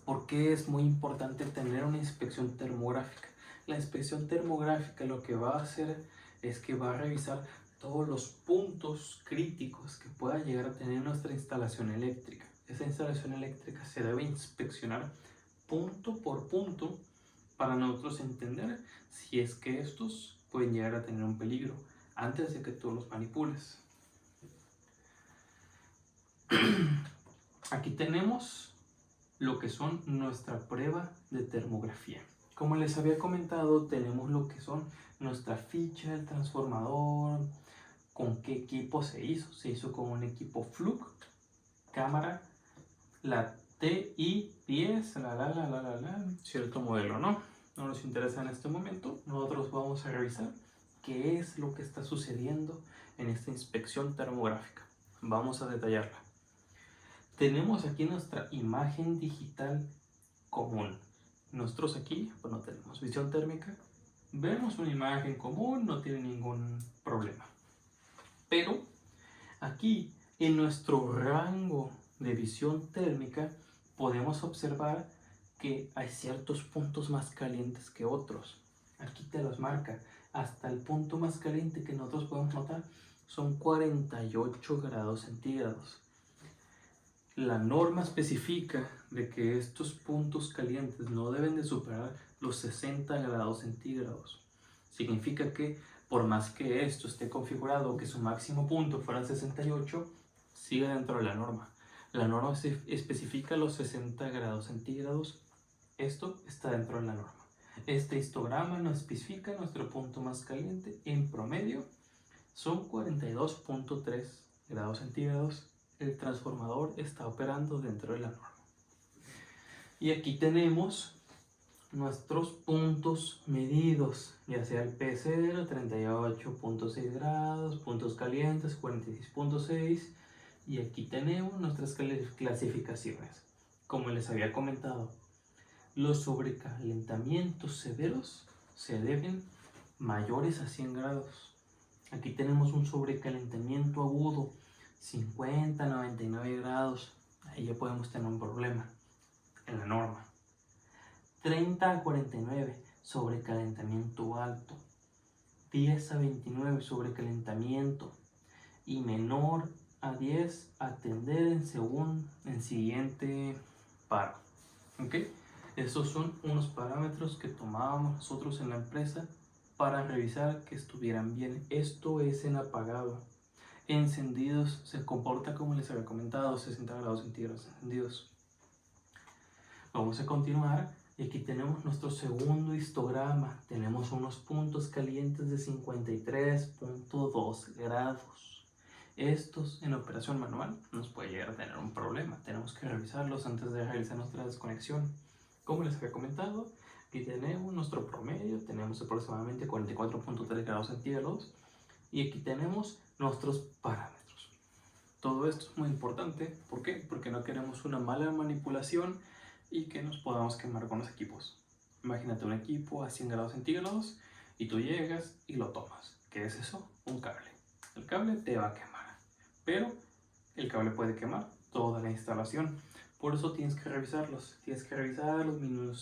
¿Por qué es muy importante tener una inspección termográfica? La inspección termográfica lo que va a hacer es que va a revisar todos los puntos críticos que pueda llegar a tener nuestra instalación eléctrica. Esa instalación eléctrica se debe inspeccionar punto por punto para nosotros entender si es que estos pueden llegar a tener un peligro antes de que tú los manipules. Aquí tenemos lo que son nuestra prueba de termografía. Como les había comentado, tenemos lo que son nuestra ficha del transformador, con qué equipo se hizo. Se hizo con un equipo Fluke, cámara, la TI-10, cierto modelo, ¿no? No nos interesa en este momento. Nosotros vamos a revisar qué es lo que está sucediendo en esta inspección termográfica. Vamos a detallarla. Tenemos aquí nuestra imagen digital común. Nosotros aquí, pues no tenemos visión térmica. Vemos una imagen común, no tiene ningún problema. Pero aquí, en nuestro rango de visión térmica, podemos observar que hay ciertos puntos más calientes que otros. Aquí te los marca. Hasta el punto más caliente que nosotros podemos notar son 48 grados centígrados. La norma especifica de que estos puntos calientes no deben de superar los 60 grados centígrados. Significa que por más que esto esté configurado que su máximo punto fuera 68, sigue dentro de la norma. La norma especifica los 60 grados centígrados. Esto está dentro de la norma. Este histograma nos especifica nuestro punto más caliente. En promedio son 42.3 grados centígrados. El transformador está operando dentro de la norma. Y aquí tenemos nuestros puntos medidos, ya sea el P0, 38.6 grados, puntos calientes, 46.6, y aquí tenemos nuestras clasificaciones. Como les había comentado, los sobrecalentamientos severos se deben mayores a 100 grados. Aquí tenemos un sobrecalentamiento agudo, 50, 99 grados, ahí ya podemos tener un problema en la norma. 30 a 49, sobrecalentamiento alto. 10 a 29, sobrecalentamiento. Y menor a 10, atender en siguiente paro. ¿Ok? Estos son unos parámetros que tomábamos nosotros en la empresa para revisar que estuvieran bien. Esto es en apagado. Encendidos se comporta como les había comentado, 60 grados centígrados encendidos. Vamos a continuar y aquí tenemos nuestro segundo histograma. Tenemos unos puntos calientes de 53.2 grados. Estos en operación manual nos puede llegar a tener un problema. Tenemos que revisarlos antes de realizar nuestra desconexión. Como les había comentado, aquí tenemos nuestro promedio, tenemos aproximadamente 44.3 grados centígrados y aquí tenemos nuestros parámetros. Todo esto es muy importante. ¿Por qué? Porque no queremos una mala manipulación y que nos podamos quemar con los equipos. Imagínate un equipo a 100 grados centígrados y tú llegas y lo tomas. ¿Qué es eso? Un cable. El cable te va a quemar, pero el cable puede quemar toda la instalación. Por eso tienes que revisarlos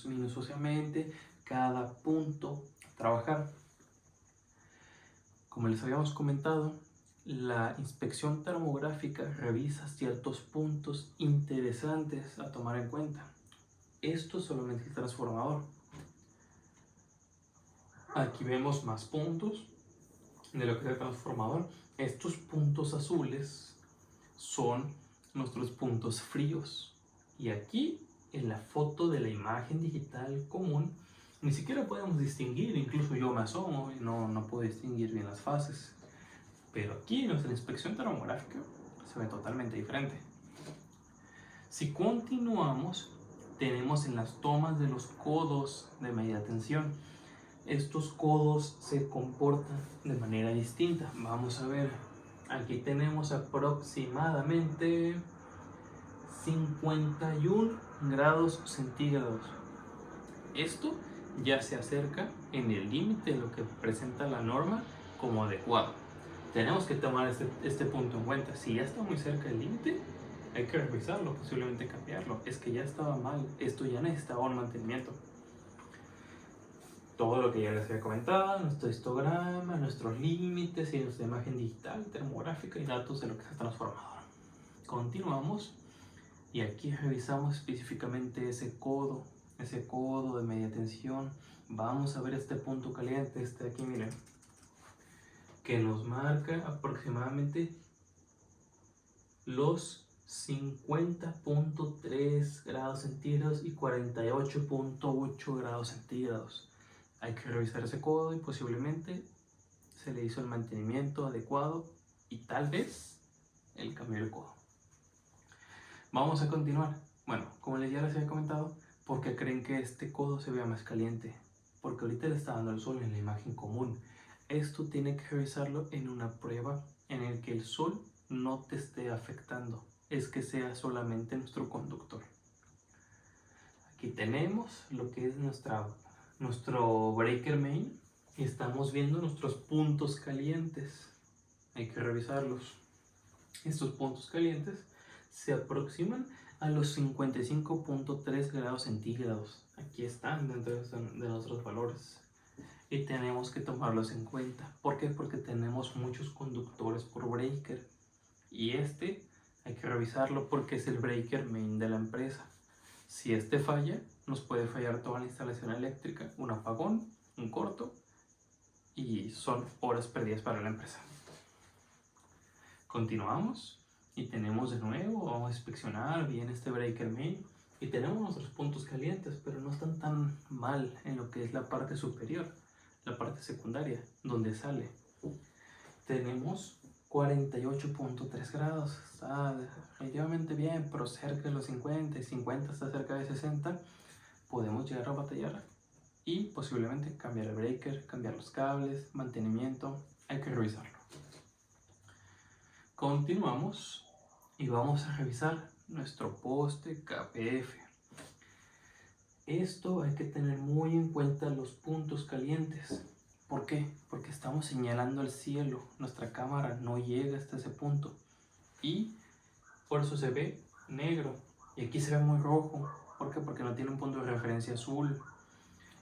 minuciosamente, cada punto a trabajar. Como les habíamos comentado, la inspección termográfica revisa ciertos puntos interesantes a tomar en cuenta. Esto es solamente el transformador. Aquí vemos más puntos de lo que es el transformador. Estos puntos azules son nuestros puntos fríos. Y aquí, en la foto de la imagen digital común, ni siquiera podemos distinguir, incluso yo me asomo y no puedo distinguir bien las fases. Pero aquí en nuestra inspección termográfica se ve totalmente diferente. Si continuamos, tenemos en las tomas de los codos de media tensión. Estos codos se comportan de manera distinta. Vamos a ver, aquí tenemos aproximadamente 51 grados centígrados. Esto ya se acerca en el límite de lo que presenta la norma como adecuado. Tenemos que tomar este punto en cuenta. Si ya está muy cerca del límite, hay que revisarlo, posiblemente cambiarlo. Es que ya estaba mal, esto ya necesitaba un mantenimiento. Todo lo que ya les había comentado, nuestro histograma, nuestros límites y nuestra imagen digital, termográfica y datos de lo que es el transformador. Continuamos y aquí revisamos específicamente ese codo de media tensión. Vamos a ver este punto caliente, este de aquí, miren, que nos marca aproximadamente los 50.3 grados centígrados y 48.8 grados centígrados. Hay que revisar ese codo y posiblemente se le hizo el mantenimiento adecuado y tal vez el cambio de codo. Vamos a continuar. Bueno, como ya les había comentado, ¿por qué creen que este codo se vea más caliente? Porque ahorita le está dando el sol en la imagen común. Esto tiene que revisarlo en una prueba en el que el sol no te esté afectando, es que sea solamente nuestro conductor. Aquí tenemos lo que es nuestro breaker main y estamos viendo nuestros puntos calientes. Hay que revisarlos. Estos puntos calientes se aproximan a los 55.3 grados centígrados. Aquí están dentro de nuestros valores y tenemos que tomarlos en cuenta. ¿Por qué? Porque tenemos muchos conductores por breaker y hay que revisarlo porque es el breaker main de la empresa. Si este falla, nos puede fallar toda la instalación eléctrica, un apagón, un corto, y son horas perdidas para la empresa. Continuamos y tenemos de nuevo, vamos a inspeccionar bien este breaker main y tenemos nuestros puntos calientes, pero no están tan mal en lo que es la parte superior, la parte secundaria, donde sale. Tenemos 48.3 grados, está relativamente bien, pero cerca de los 50 y 50 está cerca de 60. Podemos llegar a batallar y posiblemente cambiar el breaker, cambiar los cables, mantenimiento, hay que revisarlo. Continuamos y vamos a revisar nuestro poste KPF. Esto hay que tener muy en cuenta los puntos calientes. ¿Por qué? Porque estamos señalando el cielo, nuestra cámara no llega hasta ese punto y por eso se ve negro y aquí se ve muy rojo. ¿Por qué? Porque no tiene un punto de referencia azul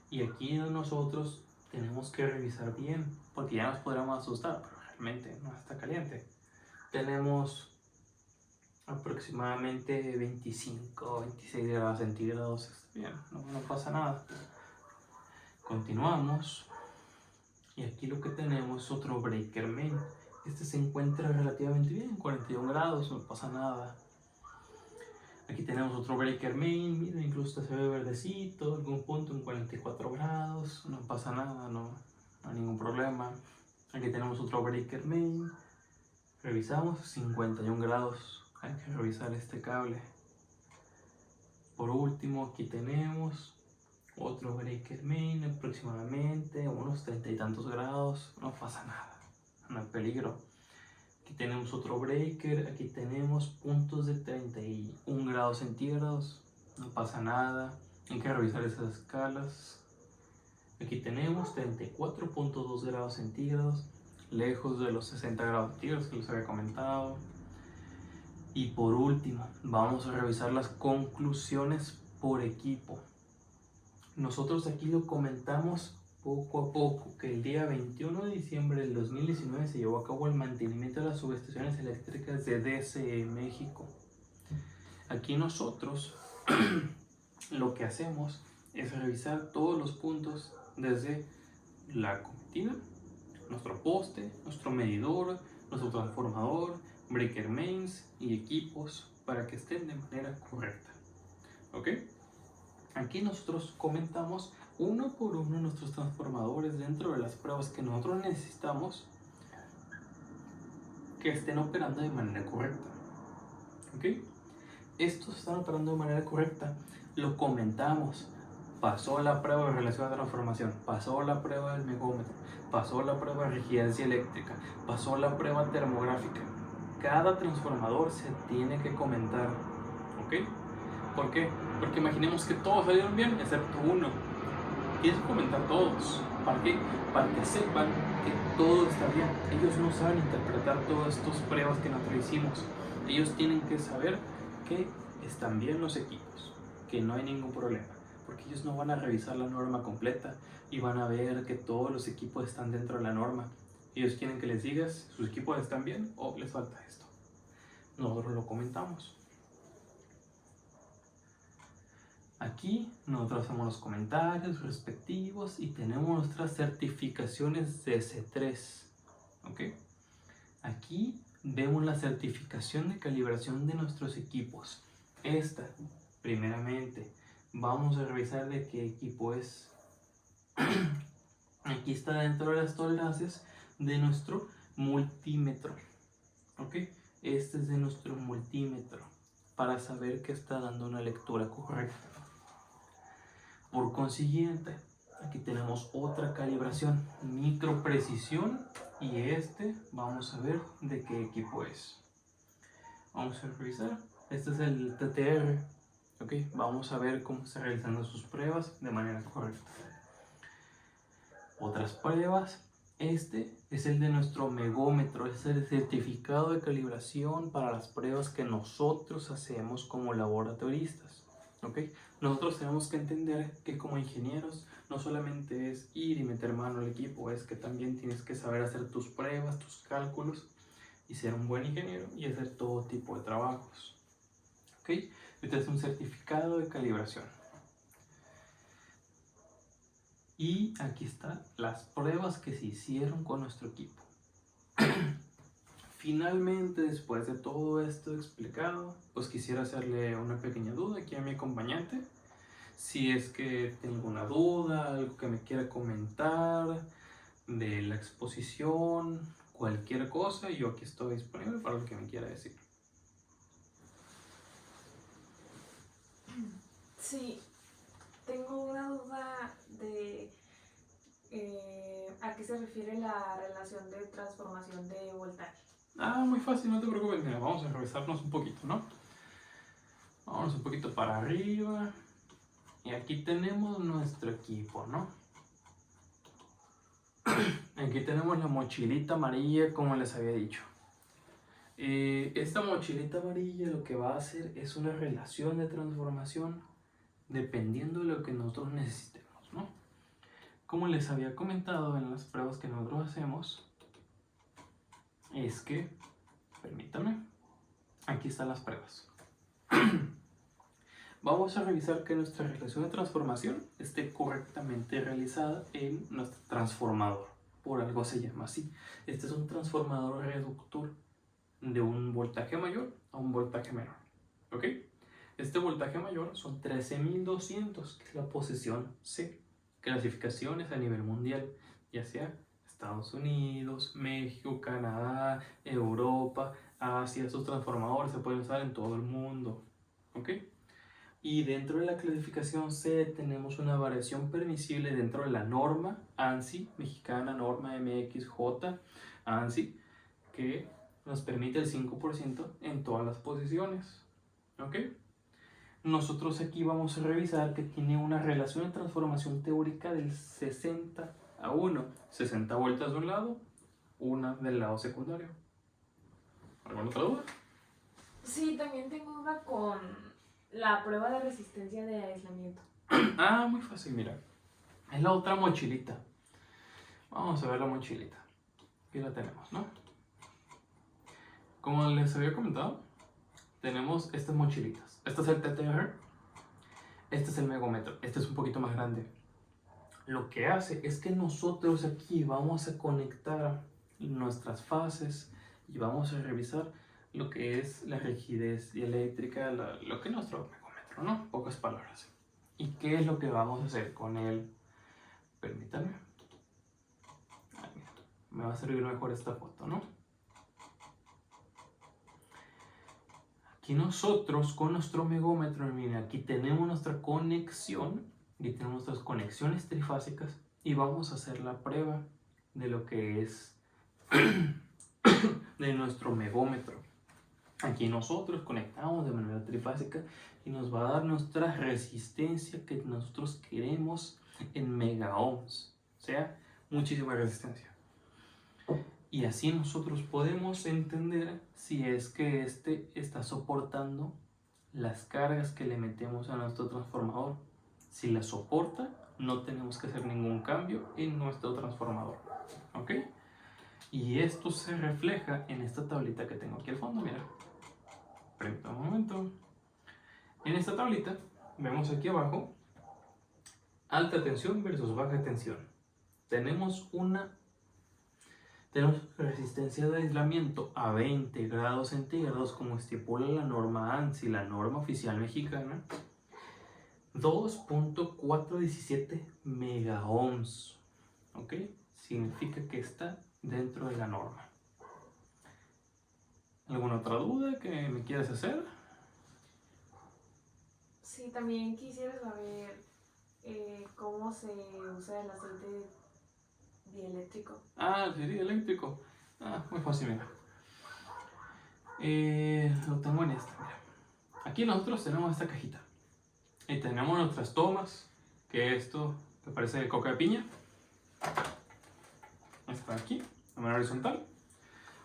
y aquí nosotros tenemos que revisar bien porque ya nos podríamos asustar, pero realmente no está caliente. Tenemos aproximadamente 25, 26 grados centígrados, está bien, no pasa nada. Continuamos y aquí lo que tenemos es otro breaker main. Este se encuentra relativamente bien, 41 grados, no pasa nada. Aquí tenemos otro breaker main, miren, incluso se ve verdecito, algún punto en 44 grados, no pasa nada, no hay ningún problema. Aquí tenemos otro breaker main, revisamos 51 grados, hay que revisar este cable. Por último, aquí tenemos otro breaker main, aproximadamente unos 30 y tantos grados, no pasa nada, no hay peligro. Aquí tenemos otro breaker, aquí tenemos puntos de 31 grados centígrados, no pasa nada, hay que revisar esas escalas. Aquí tenemos 34.2 grados centígrados, lejos de los 60 grados centígrados que les había comentado. Y por último, vamos a revisar las conclusiones por equipo. Nosotros aquí lo comentamos poco a poco, que el día 21 de diciembre del 2019 se llevó a cabo el mantenimiento de las subestaciones eléctricas de DCE México. Aquí nosotros lo que hacemos es revisar todos los puntos desde la cometida, nuestro poste, nuestro medidor, nuestro transformador, breaker mains y equipos para que estén de manera correcta. ¿Ok? Aquí nosotros comentamos uno por uno nuestros transformadores dentro de las pruebas que nosotros necesitamos que estén operando de manera correcta. ¿Ok? Estos están operando de manera correcta, lo comentamos. Pasó la prueba de relación a transformación, pasó la prueba del megómetro, pasó la prueba de rigidez eléctrica, pasó la prueba termográfica. Cada transformador se tiene que comentar, ¿ok? ¿Por qué? Porque imaginemos que todos salieron bien, excepto uno. Tienes que comentar todos. ¿Para qué? Para que sepan que todo está bien. Ellos no saben interpretar todas estas pruebas que nosotros hicimos. Ellos tienen que saber que están bien los equipos, que no hay ningún problema, porque ellos no van a revisar la norma completa y van a ver que todos los equipos están dentro de la norma. Ellos quieren que les digas sus equipos están bien o les falta esto. Nosotros lo comentamos. Aquí nosotros hacemos los comentarios respectivos y tenemos nuestras certificaciones de C3. ¿Ok? Aquí vemos la certificación de calibración de nuestros equipos. Esta, primeramente, vamos a revisar de qué equipo es. Aquí está dentro de las tolerancias de nuestro multímetro. ¿Ok? Este es de nuestro multímetro para saber que está dando una lectura correcta. Por consiguiente, aquí tenemos otra calibración, microprecisión, y vamos a ver de qué equipo es. Vamos a revisar. Este es el TTR. ¿Ok? Vamos a ver cómo está realizando sus pruebas de manera correcta. Otras pruebas. Este es el de nuestro megómetro, es el certificado de calibración para las pruebas que nosotros hacemos como laboratoristas. ¿Ok? Nosotros tenemos que entender que como ingenieros no solamente es ir y meter mano al equipo, es que también tienes que saber hacer tus pruebas, tus cálculos y ser un buen ingeniero y hacer todo tipo de trabajos. ¿Ok? Este es un certificado de calibración. Y aquí están las pruebas que se hicieron con nuestro equipo. Finalmente, después de todo esto explicado, pues quisiera hacerle una pequeña duda aquí a mi acompañante. Si es que tengo alguna duda, algo que me quiera comentar de la exposición, cualquier cosa, yo aquí estoy disponible para lo que me quiera decir. Sí, tengo una duda de a qué se refiere la relación de transformación de voltaje. Muy fácil, no te preocupes. Mira, vamos a revisarnos un poquito, ¿no? Vamos un poquito para arriba. Y aquí tenemos nuestro equipo, ¿no? Aquí tenemos la mochilita amarilla, como les había dicho. Esta mochilita amarilla lo que va a hacer es una relación de transformación dependiendo de lo que nosotros necesitemos, ¿no? Como les había comentado en las pruebas que nosotros hacemos, es que, permítanme, aquí están las pruebas. Vamos a revisar que nuestra relación de transformación esté correctamente realizada en nuestro transformador. Por algo se llama así. Este es un transformador reductor de un voltaje mayor a un voltaje menor. ¿Ok? Este voltaje mayor son 13.200, que es la posición C. Clasificaciones a nivel mundial, ya sea Estados Unidos, México, Canadá, Europa, Asia. Estos transformadores se pueden usar en todo el mundo. ¿Ok? Y dentro de la clasificación C tenemos una variación permisible dentro de la norma ANSI, mexicana, norma MXJ, ANSI, que nos permite el 5% en todas las posiciones. ¿Ok? Nosotros aquí vamos a revisar que tiene una relación de transformación teórica del 60:1. 60 vueltas de un lado, una del lado secundario. ¿Alguna otra duda? Sí, también tengo duda con la prueba de resistencia de aislamiento. Ah, muy fácil, mira. Es la otra mochilita. Vamos a ver la mochilita. Aquí la tenemos, ¿no? Como les había comentado, tenemos estas mochilitas. Este es el TTR, este es el megómetro, este es un poquito más grande. Lo que hace es que nosotros aquí vamos a conectar nuestras fases y vamos a revisar lo que es la rigidez eléctrica, lo que es nuestro megómetro, ¿no? Pocas palabras. ¿Y qué es lo que vamos a hacer con él? Permítanme. Ay, mira, me va a servir mejor esta foto, ¿no? Aquí nosotros con nuestro megómetro, miren, aquí tenemos nuestra conexión, aquí tenemos nuestras conexiones trifásicas y vamos a hacer la prueba de lo que es de nuestro megómetro. Aquí nosotros conectamos de manera trifásica y nos va a dar nuestra resistencia que nosotros queremos en megaohms, o sea, muchísima resistencia. Y así nosotros podemos entender si es que este está soportando las cargas que le metemos a nuestro transformador. Si la soporta, no tenemos que hacer ningún cambio en nuestro transformador. ¿Ok? Y esto se refleja en esta tablita que tengo aquí al fondo. Mira. Permítame un momento. En esta tablita vemos aquí abajo alta tensión versus baja tensión. Tenemos resistencia de aislamiento a 20 grados centígrados como estipula la norma ANSI, la norma oficial mexicana, 2.417 megaohms, ¿ok? Significa que está dentro de la norma. ¿Alguna otra duda que me quieras hacer? Sí, también quisiera saber cómo se usa el aceite dieléctrico. Ah, el CD eléctrico. Ah, muy fácil, mira. Lo tengo en esta, mira. Aquí nosotros tenemos esta cajita. Y tenemos nuestras tomas, que esto que parece de coca de piña. Está aquí, de manera horizontal.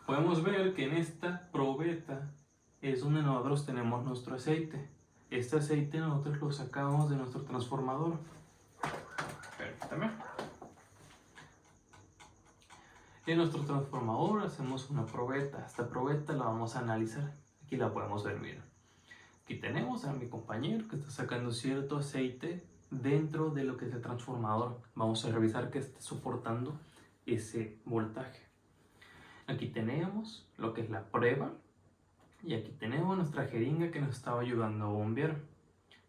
Podemos ver que en esta probeta es donde nosotros tenemos nuestro aceite. Este aceite nosotros lo sacamos de nuestro transformador. Permítame. En nuestro transformador hacemos una probeta. Esta probeta la vamos a analizar. Aquí la podemos ver, miren. Aquí tenemos a mi compañero que está sacando cierto aceite dentro de lo que es el transformador. Vamos a revisar que esté soportando ese voltaje. Aquí tenemos lo que es la prueba y aquí tenemos nuestra jeringa que nos estaba ayudando a bombear.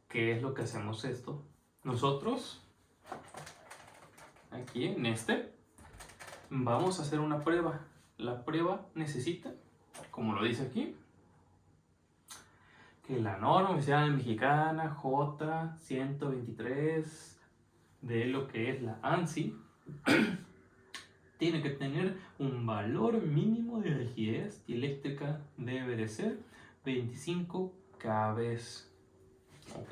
¿Qué es lo que hacemos esto? Nosotros, aquí en este, vamos a hacer una prueba. La prueba necesita, como lo dice aquí, que la norma oficial mexicana J123 de lo que es la ANSI tiene que tener un valor mínimo de rigidez eléctrica, debe de ser 25 kV. ¿Ok?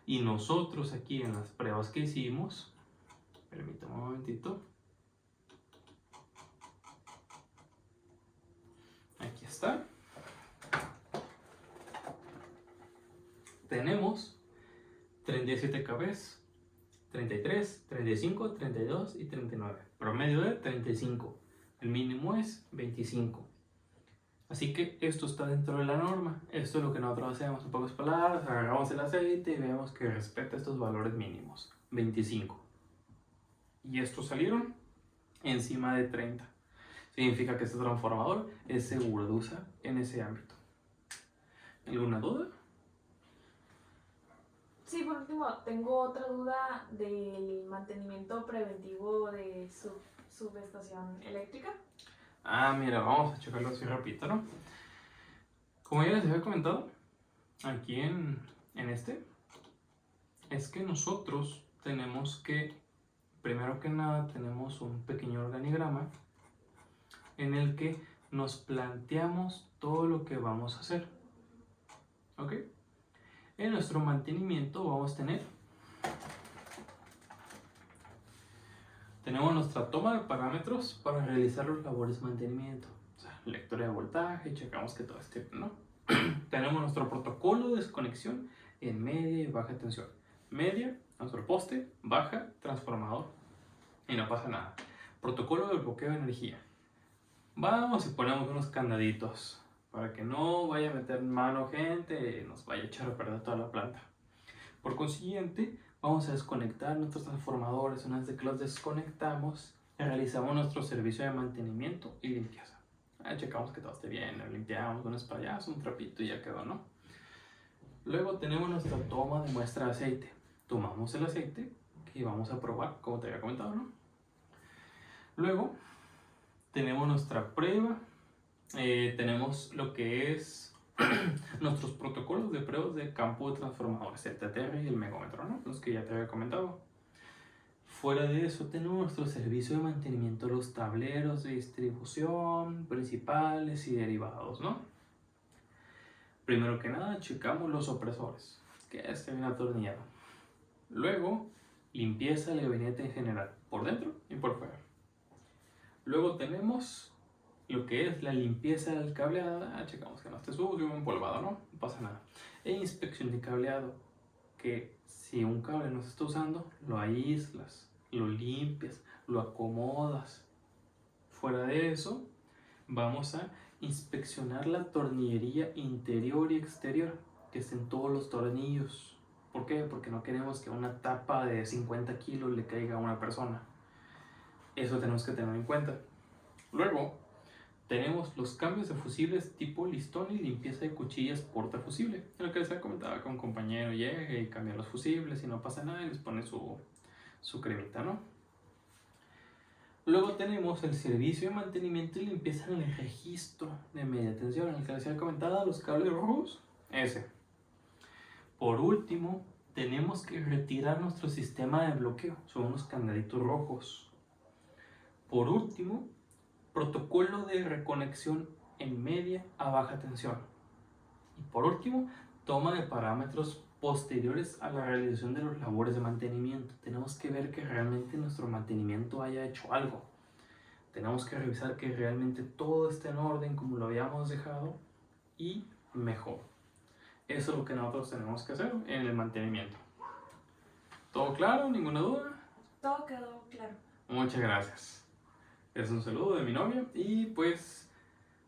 Y nosotros aquí en las pruebas que hicimos, permítame un momentito, aquí está, tenemos 37 kV, 33, 35, 32 y 39. Promedio de 35. El mínimo es 25. Así que esto está dentro de la norma. Esto es lo que nosotros hacemos en pocas palabras. Agarramos el aceite y vemos que respeta estos valores mínimos. 25. Y estos salieron encima de 30. Significa que este transformador es seguro de usar en ese ámbito. ¿Alguna duda? Sí, por último, tengo otra duda del mantenimiento preventivo de su subestación eléctrica. Ah, mira, vamos a checarlo así rapidito, ¿no? Como ya les había comentado, aquí en este, es que nosotros tenemos que, primero que nada, tenemos un pequeño organigrama en el que nos planteamos todo lo que vamos a hacer. ¿Ok? En nuestro mantenimiento vamos a tenemos nuestra toma de parámetros para realizar los labores de mantenimiento. O sea, lectura de voltaje, checamos que todo esté bien, ¿no? tenemos nuestro protocolo de desconexión en media y baja tensión. Media, nuestro poste, baja, transformador. Y no pasa nada. Protocolo de bloqueo de energía. Vamos y ponemos unos candaditos para que no vaya a meter mano gente y nos vaya a echar a perder toda la planta. Por consiguiente, vamos a desconectar nuestros transformadores. Una vez de que los desconectamos, realizamos nuestro servicio de mantenimiento y limpieza. Checamos que todo esté bien, lo limpiamos con un sprayazo, un trapito y ya quedó, ¿no? Luego tenemos nuestra toma de muestra de aceite. Tomamos el aceite que vamos a probar, como te había comentado, ¿no? Luego tenemos nuestra prueba, tenemos lo que es nuestros protocolos de pruebas de campo de transformadores, el TTR y el megómetro, ¿no? Los que ya te había comentado. Fuera de eso tenemos nuestro servicio de mantenimiento de los tableros de distribución, principales y derivados, ¿no? Primero que nada checamos los opresores, que esté bien atornillado. Luego, limpieza del gabinete en general, por dentro y por fuera. Luego tenemos lo que es la limpieza del cableado. Checamos que no esté sucio, empolvado, ¿no? No pasa nada. E inspección de cableado, que si un cable no se está usando, lo aíslas, lo limpias, lo acomodas. Fuera de eso, vamos a inspeccionar la tornillería interior y exterior, que estén todos los tornillos. ¿Por qué? Porque no queremos que una tapa de 50 kilos le caiga a una persona. Eso tenemos que tener en cuenta. Luego, tenemos los cambios de fusibles tipo listón y limpieza de cuchillas portafusible. En lo que les había comentado, que un compañero llegue y cambia los fusibles y no pasa nada y les pone su cremita, ¿no? Luego tenemos el servicio de mantenimiento y limpieza en el registro de media tensión, en el que les había comentado, los cables rojos, ese. Por último, tenemos que retirar nuestro sistema de bloqueo, son unos candaditos rojos. Por último, protocolo de reconexión en media a baja tensión. Y por último, toma de parámetros posteriores a la realización de las labores de mantenimiento. Tenemos que ver que realmente nuestro mantenimiento haya hecho algo. Tenemos que revisar que realmente todo esté en orden como lo habíamos dejado y mejor. Eso es lo que nosotros tenemos que hacer en el mantenimiento. ¿Todo claro? ¿Ninguna duda? Todo quedó claro. Muchas gracias. Es un saludo de mi novia y pues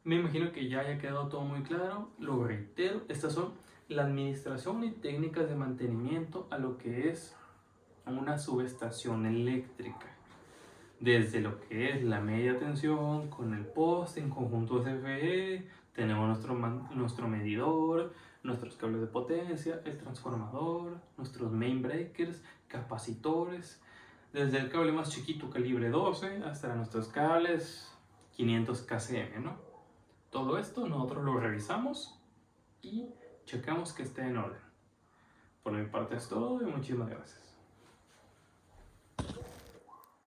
me imagino que ya haya quedado todo muy claro. Lo reitero, estas son la administración y técnicas de mantenimiento a lo que es una subestación eléctrica. Desde lo que es la media tensión con el poste en conjunto CFE, tenemos nuestro medidor, nuestros cables de potencia, el transformador, nuestros main breakers, capacitores, desde el cable más chiquito calibre 12 hasta nuestros cables 500 kcm, ¿no? Todo esto nosotros lo revisamos y checamos que esté en orden. Por mi parte es todo y muchísimas gracias.